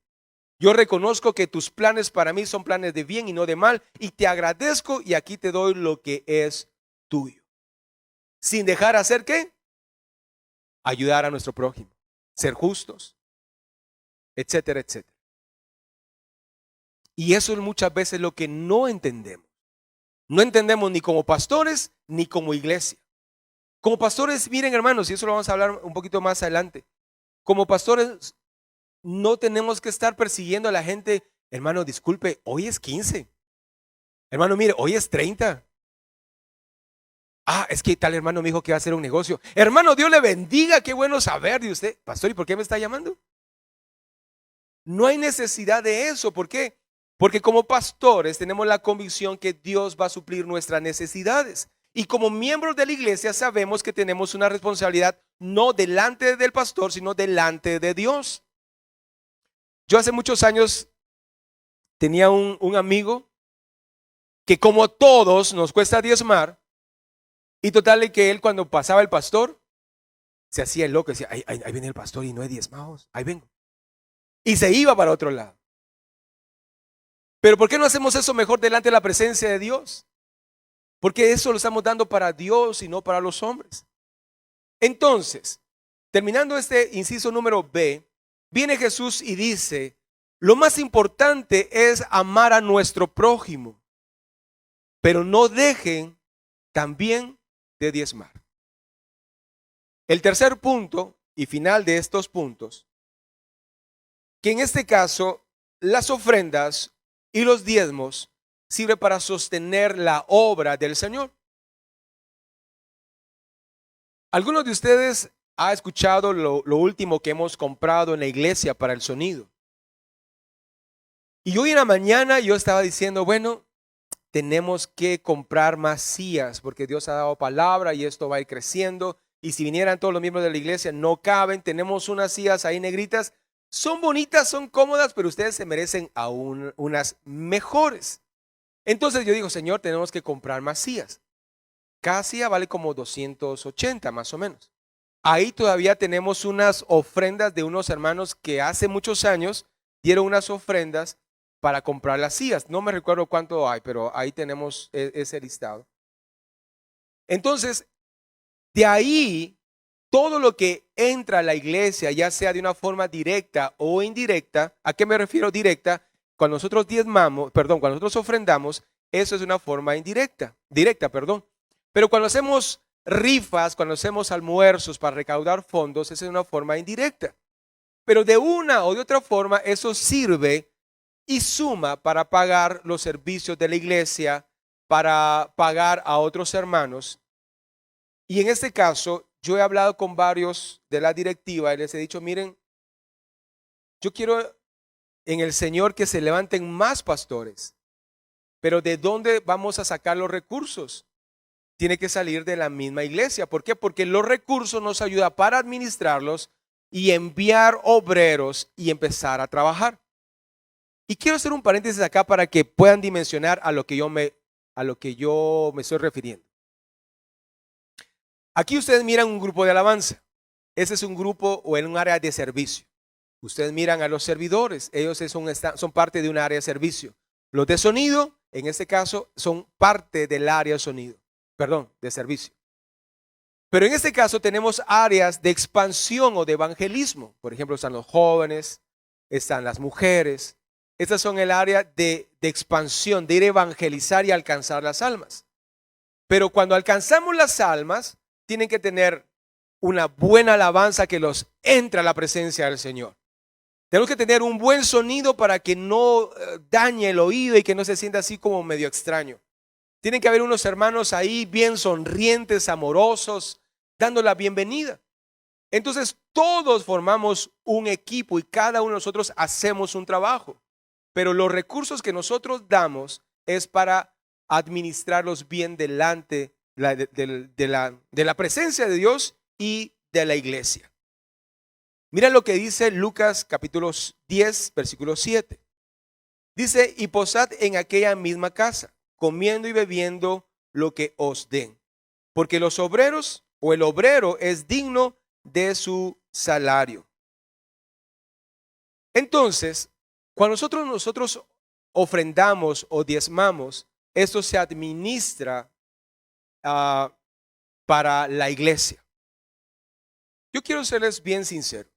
Speaker 1: Yo reconozco que tus planes para mí son planes de bien y no de mal, y te agradezco y aquí te doy lo que es tuyo. Sin dejar hacer ¿qué? Ayudar a nuestro prójimo, ser justos, etcétera, etcétera. Y eso es muchas veces lo que no entendemos. No entendemos ni como pastores ni como iglesia. Como pastores, miren hermanos, y eso lo vamos a hablar un poquito más adelante. Como pastores no tenemos que estar persiguiendo a la gente. Hermano, disculpe, hoy es 15. Hermano, mire, hoy es 30. Es que tal hermano me dijo que iba a hacer un negocio. Hermano, Dios le bendiga, qué bueno saber de usted. Pastor, ¿y por qué me está llamando? No hay necesidad de eso. ¿Por qué? Porque como pastores tenemos la convicción que Dios va a suplir nuestras necesidades. Y como miembros de la iglesia sabemos que tenemos una responsabilidad no delante del pastor, sino delante de Dios. Yo hace muchos años tenía un amigo que, como todos, nos cuesta diezmar. Y total de que él, cuando pasaba el pastor, se hacía el loco, decía: ahí viene el pastor y no hay diezmados, ahí vengo. Y se iba para otro lado. Pero ¿por qué no hacemos eso mejor delante de la presencia de Dios? Porque eso lo estamos dando para Dios y no para los hombres. Entonces, terminando este inciso número B, viene Jesús y dice: lo más importante es amar a nuestro prójimo, pero no dejen también de diezmar. El tercer punto y final de estos puntos, que en este caso las ofrendas y los diezmos sirven para sostener la obra del Señor. ¿Algunos de ustedes ha escuchado lo último que hemos comprado en la iglesia para el sonido? Y hoy en la mañana yo estaba diciendo, bueno, tenemos que comprar más sillas porque Dios ha dado palabra y esto va a ir creciendo. Y si vinieran todos los miembros de la iglesia, no caben. Tenemos unas sillas ahí negritas. Son bonitas, son cómodas, pero ustedes se merecen aún unas mejores. Entonces yo digo, Señor, tenemos que comprar más sillas. Cada silla vale como 280 más o menos. Ahí todavía tenemos unas ofrendas de unos hermanos que hace muchos años dieron unas ofrendas para comprar las sillas. No me recuerdo cuánto hay, pero ahí tenemos ese listado. Entonces, de ahí, todo lo que entra a la iglesia, ya sea de una forma directa o indirecta, ¿a qué me refiero directa? Cuando nosotros cuando nosotros ofrendamos, eso es una forma directa. Pero cuando hacemos rifas, cuando hacemos almuerzos para recaudar fondos, esa es una forma indirecta. Pero de una o de otra forma, eso sirve y suma para pagar los servicios de la iglesia, para pagar a otros hermanos. Y en este caso, yo he hablado con varios de la directiva y les he dicho, miren, yo quiero en el Señor que se levanten más pastores, pero ¿de dónde vamos a sacar los recursos? Tiene que salir de la misma iglesia. ¿Por qué? Porque los recursos nos ayudan para administrarlos y enviar obreros y empezar a trabajar. Y quiero hacer un paréntesis acá para que puedan dimensionar a lo que yo me estoy refiriendo. Aquí ustedes miran un grupo de alabanza. Ese es un grupo o en un área de servicio. Ustedes miran a los servidores. Ellos son parte de un área de servicio. Los de sonido, en este caso, son parte del área de sonido. De servicio. Pero en este caso tenemos áreas de expansión o de evangelismo. Por ejemplo, están los jóvenes, están las mujeres. Estas son el área de expansión, de ir a evangelizar y alcanzar las almas. Pero cuando alcanzamos las almas, tienen que tener una buena alabanza que los entre a la presencia del Señor. Tenemos que tener un buen sonido para que no dañe el oído y que no se sienta así como medio extraño. Tienen que haber unos hermanos ahí bien sonrientes, amorosos, dando la bienvenida. Entonces todos formamos un equipo y cada uno de nosotros hacemos un trabajo. Pero los recursos que nosotros damos es para administrarlos bien delante de la presencia de Dios y de la iglesia. Mira lo que dice Lucas capítulo 10, versículo 7. Dice, y posad en aquella misma casa, comiendo y bebiendo lo que os den. Porque los obreros o el obrero es digno de su salario. Entonces, cuando nosotros ofrendamos o diezmamos, esto se administra para la iglesia. Yo quiero serles bien sincero.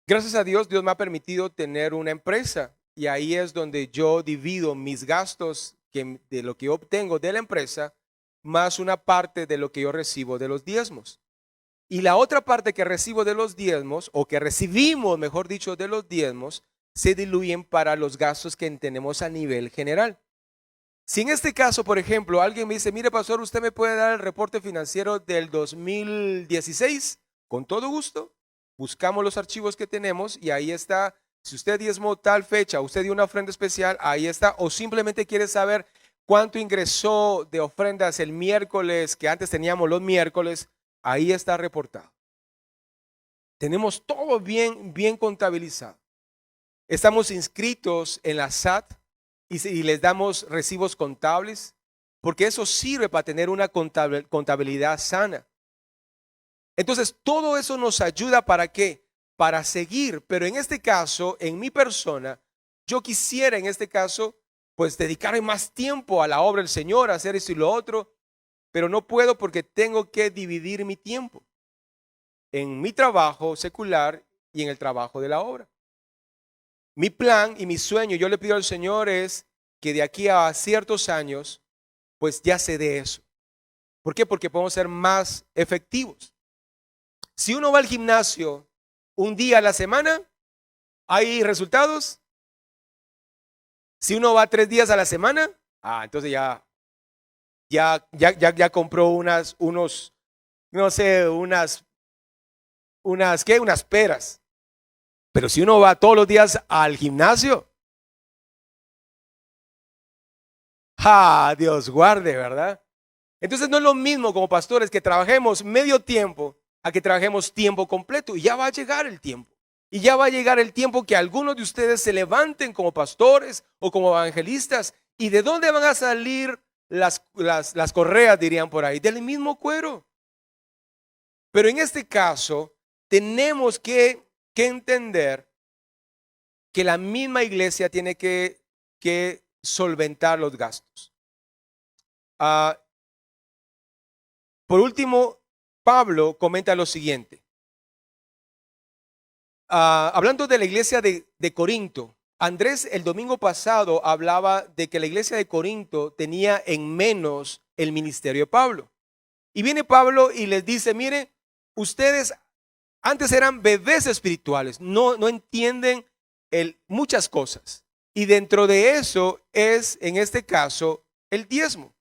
Speaker 1: Gracias a Dios, Dios me ha permitido tener una empresa y ahí es donde yo divido mis gastos de lo que yo obtengo de la empresa más una parte de lo que yo recibo de los diezmos. Y la otra parte que recibo de los diezmos, o que recibimos, mejor dicho, de los diezmos, se diluyen para los gastos que tenemos a nivel general. Si en este caso, por ejemplo, alguien me dice, mire pastor, ¿usted me puede dar el reporte financiero del 2016? Con todo gusto, buscamos los archivos que tenemos y ahí está. Si usted diezmó tal fecha, usted dio una ofrenda especial, ahí está. O simplemente quiere saber cuánto ingresó de ofrendas el miércoles, que antes teníamos los miércoles, ahí está reportado. Tenemos todo bien contabilizado. Estamos inscritos en la SAT y les damos recibos contables, porque eso sirve para tener una contabilidad sana. Entonces, todo eso nos ayuda ¿para qué? Para seguir, pero en este caso, en mi persona, yo quisiera en este caso, pues dedicarme más tiempo a la obra del Señor, a hacer esto y lo otro, pero no puedo porque tengo que dividir mi tiempo en mi trabajo secular y en el trabajo de la obra. Mi plan y mi sueño, yo le pido al Señor es que de aquí a ciertos años, pues ya se dé eso. ¿Por qué? Porque podemos ser más efectivos. Si uno va al gimnasio un día a la semana, ¿hay resultados? Si uno va 3 días a la semana, entonces ya compró no sé, unas peras. Pero si uno va todos los días al gimnasio, Dios guarde, ¿verdad? Entonces no es lo mismo como pastores que trabajemos medio tiempo a que trabajemos tiempo completo. Y ya va a llegar el tiempo. Y ya va a llegar el tiempo que algunos de ustedes se levanten como pastores o como evangelistas. ¿Y de dónde van a salir las correas, dirían por ahí? Del mismo cuero. Pero en este caso, tenemos que entender que la misma iglesia tiene que solventar los gastos. Por último, Pablo comenta lo siguiente. Hablando de la iglesia de Corinto, Andrés el domingo pasado hablaba de que la iglesia de Corinto tenía en menos el ministerio de Pablo. Y viene Pablo y les dice, mire, ustedes antes eran bebés espirituales, no entienden muchas cosas. Y dentro de eso es, en este caso, el diezmo.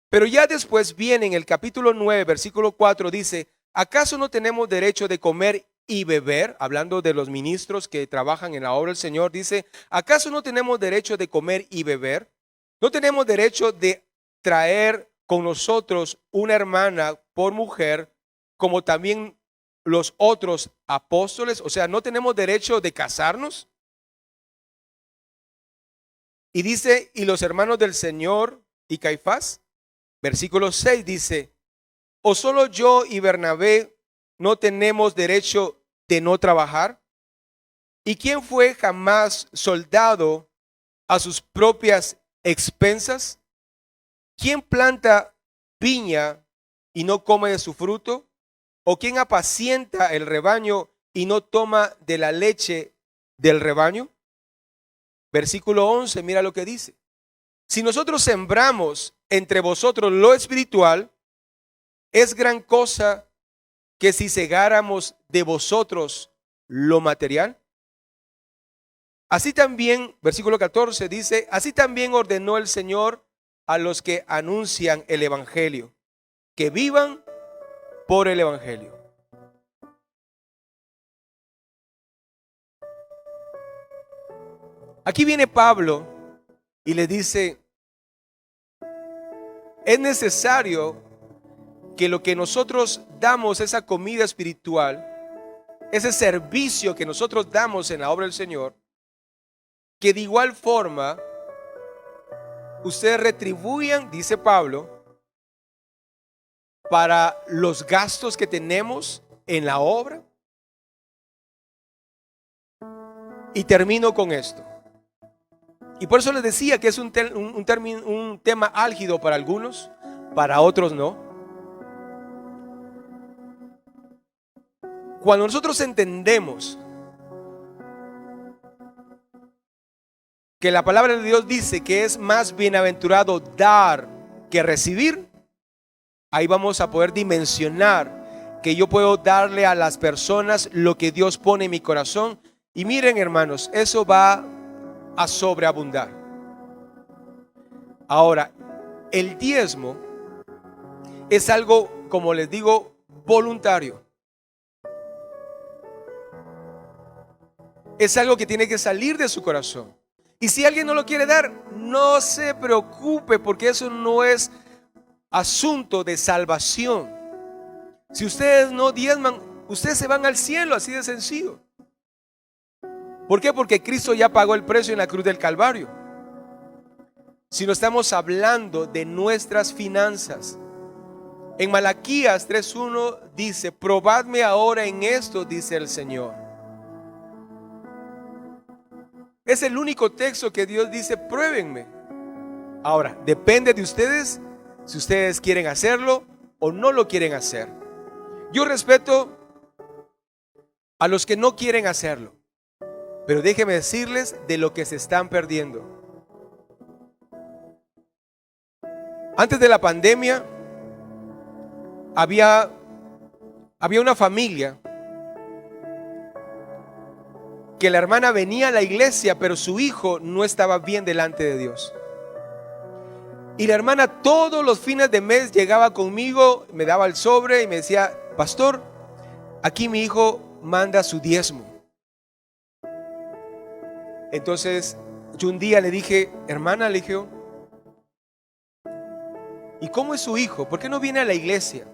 Speaker 1: Pero ya después viene en el capítulo 9, versículo 4, dice, ¿acaso no tenemos derecho de comer y beber? Hablando de los ministros que trabajan en la obra del Señor, dice, ¿acaso no tenemos derecho de comer y beber? ¿No tenemos derecho de traer con nosotros una hermana por mujer, como también los otros apóstoles? O sea, ¿no tenemos derecho de casarnos? Y dice, ¿y los hermanos del Señor y Caifás? Versículo 6 dice, ¿o solo yo y Bernabé no tenemos derecho de no trabajar? ¿Y quién fue jamás soldado a sus propias expensas? ¿Quién planta viña y no come de su fruto? ¿O quién apacienta el rebaño y no toma de la leche del rebaño? Versículo 11, mira lo que dice. Si nosotros sembramos entre vosotros lo espiritual, es gran cosa que si segáramos de vosotros lo material. Así también, versículo 14 dice, así también ordenó el Señor a los que anuncian el evangelio, que vivan por el evangelio. Aquí viene Pablo y le dice, es necesario que lo que nosotros damos, esa comida espiritual, ese servicio que nosotros damos en la obra del Señor, que de igual forma ustedes retribuyan, dice Pablo, para los gastos que tenemos en la obra. Y termino con esto. Y por eso les decía que es un tema álgido para algunos, para otros no. Cuando nosotros entendemos que la palabra de Dios dice que es más bienaventurado dar que recibir, ahí vamos a poder dimensionar que yo puedo darle a las personas lo que Dios pone en mi corazón. Y miren, hermanos, eso va a sobreabundar. Ahora, el diezmo es algo, como les digo, voluntario. Es algo que tiene que salir de su corazón. Y si alguien no lo quiere dar, no se preocupe, porque eso no es asunto de salvación. Si ustedes no diezman, ustedes se van al cielo, así de sencillo. ¿Por qué? Porque Cristo ya pagó el precio en la cruz del Calvario. Si no estamos hablando de nuestras finanzas. En Malaquías 3:1 dice, probadme ahora en esto, dice el Señor. Es el único texto que Dios dice, pruébenme. Ahora, depende de ustedes si ustedes quieren hacerlo o no lo quieren hacer. Yo respeto a los que no quieren hacerlo, pero déjenme decirles de lo que se están perdiendo. Antes de la pandemia había Había una familia que la hermana venía a la iglesia, pero su hijo no estaba bien delante de Dios. Y la hermana todos los fines de mes llegaba conmigo, me daba el sobre y me decía: pastor, aquí mi hijo manda su diezmo. Entonces yo un día le dije: hermana, le dije, ¿y cómo es su hijo? ¿Por qué no viene a la iglesia?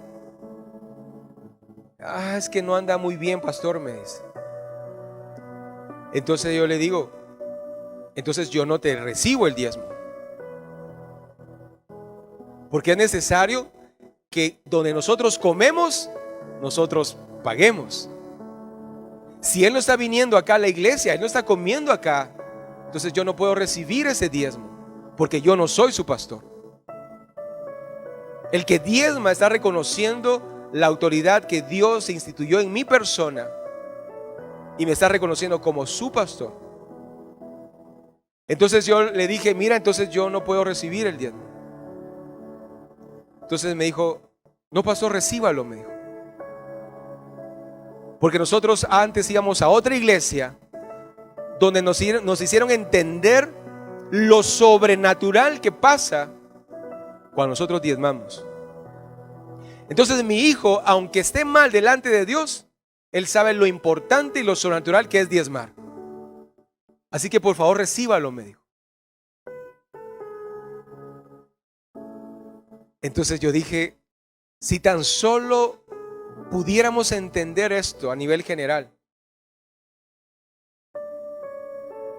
Speaker 1: Es que no anda muy bien, pastor, me dice. Entonces yo le digo: entonces yo no te recibo el diezmo, porque es necesario que donde nosotros comemos, nosotros paguemos. Si él no está viniendo acá a la iglesia, él no está comiendo acá, entonces yo no puedo recibir ese diezmo, porque yo no soy su pastor. El que diezma está reconociendo la autoridad que Dios instituyó en mi persona y me está reconociendo como su pastor. Entonces yo le dije: mira, entonces yo no puedo recibir el diezmo. Entonces me dijo: no, pastor, recíbalo, me dijo. Porque nosotros antes íbamos a otra iglesia donde nos hicieron entender lo sobrenatural que pasa cuando nosotros diezmamos. Entonces mi hijo, aunque esté mal delante de Dios, él sabe lo importante y lo sobrenatural que es diezmar. Así que por favor recíbalo, me dijo. Entonces yo dije: si tan solo pudiéramos entender esto a nivel general,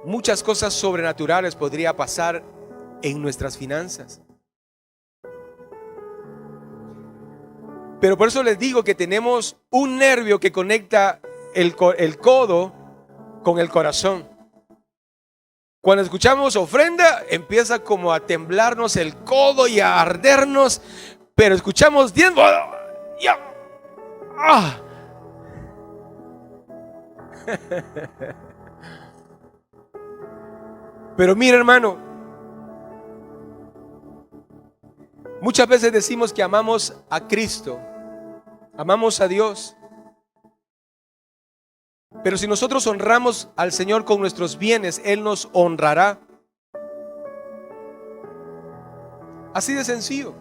Speaker 1: muchas cosas sobrenaturales podría pasar en nuestras finanzas. Pero por eso les digo que tenemos un nervio que conecta el codo con el corazón. Cuando escuchamos ofrenda, empieza como a temblarnos el codo y a ardernos. Pero escuchamos diezmo, ¡ya! ¡Ah! Pero mira, hermano, muchas veces decimos que amamos a Cristo, amamos a Dios. Pero si nosotros honramos al Señor con nuestros bienes, Él nos honrará. Así de sencillo.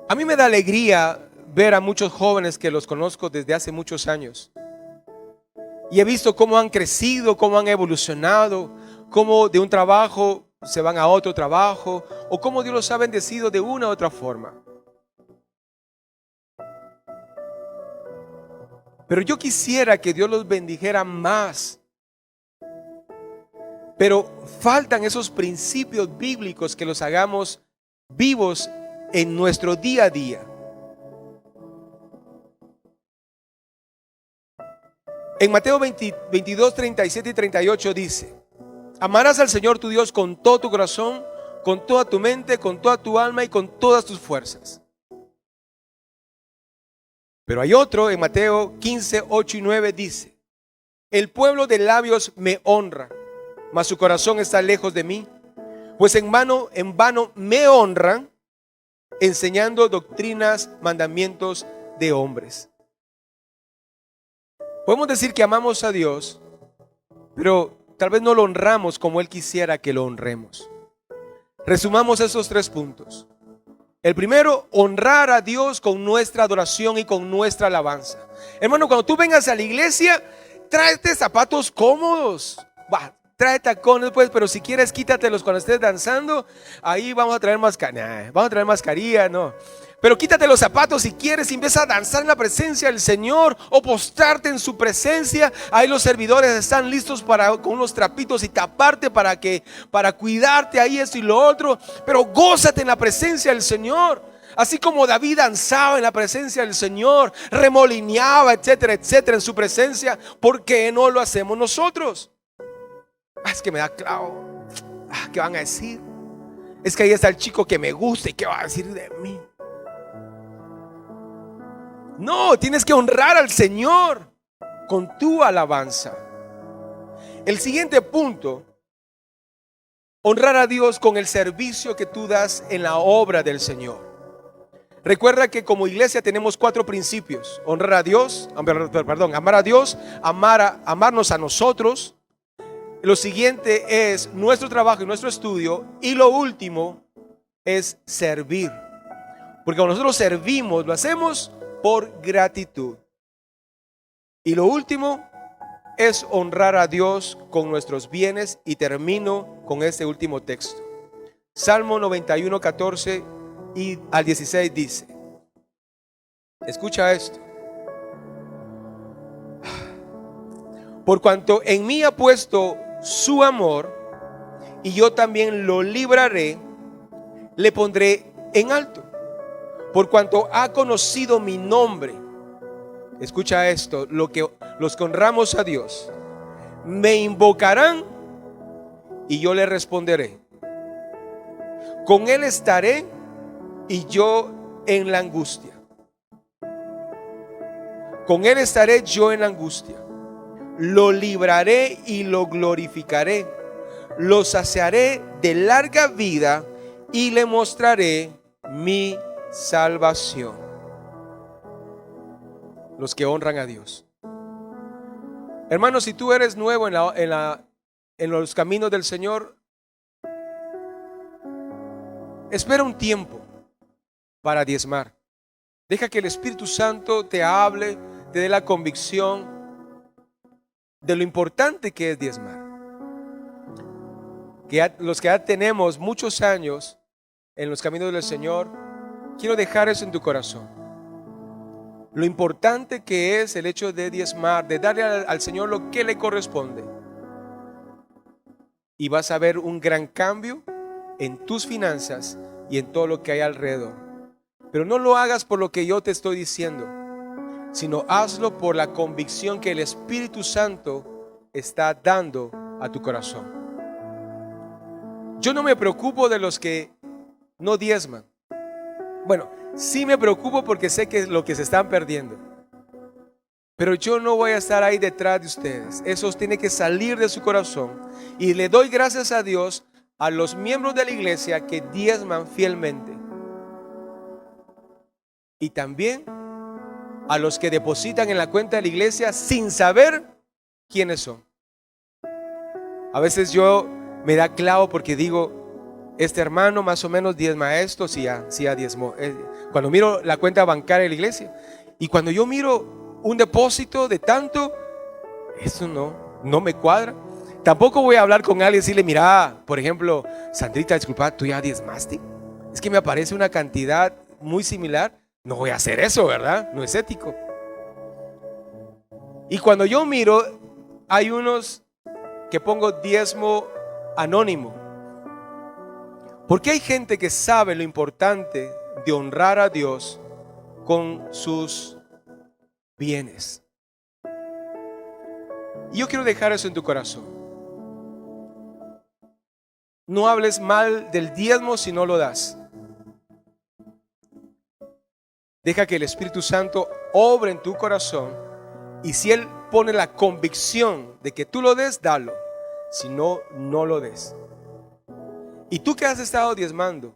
Speaker 1: A mí me da alegría ver a muchos jóvenes que los conozco desde hace muchos años. Y he visto cómo han crecido, cómo han evolucionado, cómo de un trabajo se van a otro trabajo, o cómo Dios los ha bendecido de una u otra forma. Pero yo quisiera que Dios los bendijera más. Pero faltan esos principios bíblicos que los hagamos vivos en nuestro día a día. En Mateo 22, 37 y 38 dice: amarás al Señor tu Dios con todo tu corazón, con toda tu mente, con toda tu alma y con todas tus fuerzas. Pero hay otro en Mateo 15, 8 y 9 dice: el pueblo de labios me honra, mas su corazón está lejos de mí, pues en vano me honran, enseñando doctrinas, mandamientos de hombres. Podemos decir que amamos a Dios, pero tal vez no lo honramos como Él quisiera que lo honremos. Resumamos esos 3 puntos. El primero, honrar a Dios con nuestra adoración y con nuestra alabanza. Hermano, cuando tú vengas a la iglesia, tráete zapatos cómodos. Trae tacones pues, pero si quieres quítatelos cuando estés danzando. Ahí vamos a traer mascarilla, no. Pero quítate los zapatos si quieres y empieza a danzar en la presencia del Señor o postrarte en su presencia. Ahí los servidores están listos con unos trapitos y taparte para cuidarte ahí esto y lo otro. Pero gózate en la presencia del Señor. Así como David danzaba en la presencia del Señor, remolineaba, etcétera, etcétera, en su presencia. ¿Por qué no lo hacemos nosotros? Es que me da clavo. ¿Qué van a decir? Es que ahí está el chico que me gusta y ¿qué va a decir de mí? No, tienes que honrar al Señor con tu alabanza. El siguiente punto: honrar a Dios con el servicio que tú das en la obra del Señor. Recuerda que como iglesia tenemos 4 principios: honrar a Dios, amar a Dios, amarnos a nosotros. Lo siguiente es nuestro trabajo y nuestro estudio. Y lo último es servir. Porque cuando nosotros servimos, lo hacemos por gratitud. Y lo último es honrar a Dios con nuestros bienes. Y termino con este último texto. Salmo 91, 14 y al 16 dice, escucha esto: por cuanto en mí ha puesto su amor, y yo también lo libraré, le pondré en alto, por cuanto ha conocido mi nombre. Escucha esto: los que honramos a Dios me invocarán y yo le responderé. Con él estaré y yo en la angustia. Con él estaré yo en la angustia. Lo libraré y lo glorificaré. Lo saciaré de larga vida y le mostraré mi salvación. Los que honran a Dios. Hermanos, si tú eres nuevo en los caminos del Señor, espera un tiempo para diezmar. Deja que el Espíritu Santo te hable, te dé la convicción de lo importante que es diezmar. Que los que ya tenemos muchos años en los caminos del Señor, quiero dejar eso en tu corazón. Lo importante que es el hecho de diezmar, de darle al Señor lo que le corresponde. Y vas a ver un gran cambio en tus finanzas y en todo lo que hay alrededor. Pero no lo hagas por lo que yo te estoy diciendo, sino hazlo por la convicción que el Espíritu Santo está dando a tu corazón. Yo no me preocupo de los que no diezman. Bueno, sí me preocupo porque sé que es lo que se están perdiendo. Pero yo no voy a estar ahí detrás de ustedes. Eso tiene que salir de su corazón. Y le doy gracias a Dios a los miembros de la iglesia que diezman fielmente. Y también a los que depositan en la cuenta de la iglesia sin saber quiénes son. A veces yo me da clavo porque digo, este hermano más o menos diezma esto, sí ya diezmó. Cuando miro la cuenta bancaria de la iglesia, y cuando yo miro un depósito de tanto, eso no me cuadra. Tampoco voy a hablar con alguien y decirle, mira, por ejemplo, Sandrita, disculpa, ¿tú ya diezmaste? Es que me aparece una cantidad muy similar. No voy a hacer eso, ¿verdad? No es ético. Y cuando yo miro, hay unos que pongo diezmo anónimo. Porque hay gente que sabe lo importante de honrar a Dios con sus bienes. Y yo quiero dejar eso en tu corazón. No hables mal del diezmo si no lo das. Deja que el Espíritu Santo obre en tu corazón. Y si Él pone la convicción de que tú lo des, dalo. Si no, no lo des. Y tú que has estado diezmando,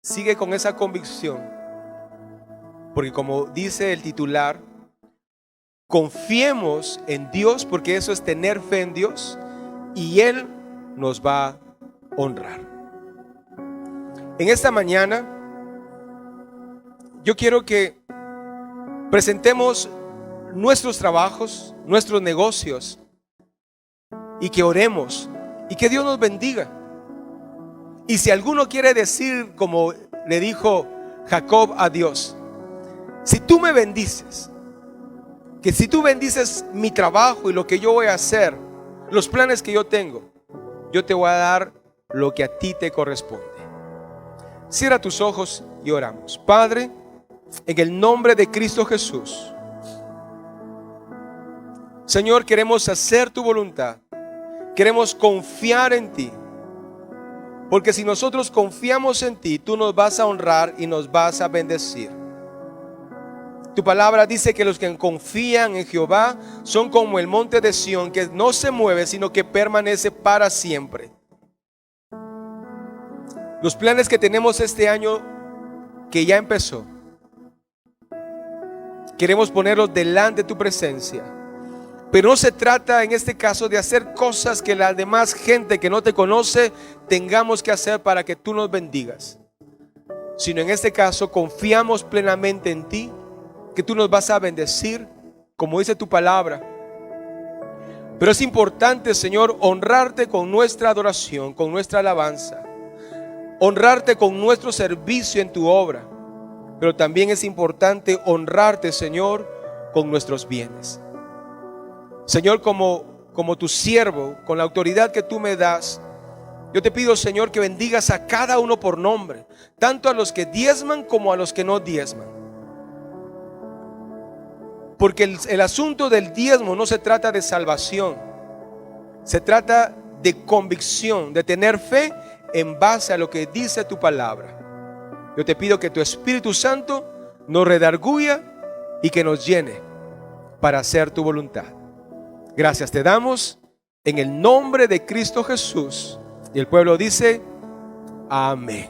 Speaker 1: sigue con esa convicción. Porque como dice el titular, confiemos en Dios, porque eso es tener fe en Dios. Y Él nos va a honrar. En esta mañana yo quiero que presentemos nuestros trabajos, nuestros negocios, y que oremos y que Dios nos bendiga. Y si alguno quiere decir, como le dijo Jacob a Dios, si tú me bendices, que si tú bendices mi trabajo y lo que yo voy a hacer, los planes que yo tengo, yo te voy a dar lo que a ti te corresponde. Cierra tus ojos y oramos. Padre, en el nombre de Cristo Jesús, Señor, queremos hacer tu voluntad. Queremos confiar en ti. Porque si nosotros confiamos en ti, tú nos vas a honrar y nos vas a bendecir. Tu palabra dice que los que confían en Jehová son como el monte de Sión, que no se mueve, sino que permanece para siempre. Los planes que tenemos este año que ya empezó. Queremos ponerlos delante de tu presencia. Pero no se trata en este caso de hacer cosas que la demás gente que no te conoce tengamos que hacer para que tú nos bendigas, sino en este caso confiamos plenamente en ti, que tú nos vas a bendecir, como dice tu palabra. Pero es importante, Señor, honrarte con nuestra adoración, con nuestra alabanza, honrarte con nuestro servicio en tu obra. Pero también es importante honrarte, Señor, con nuestros bienes. Señor, como tu siervo, con la autoridad que tú me das, yo te pido, Señor, que bendigas a cada uno por nombre, tanto a los que diezman como a los que no diezman. Porque el asunto del diezmo no se trata de salvación, se trata de convicción, de tener fe en base a lo que dice tu palabra. Yo te pido que tu Espíritu Santo nos redarguya y que nos llene para hacer tu voluntad. Gracias te damos en el nombre de Cristo Jesús. Y el pueblo dice: amén.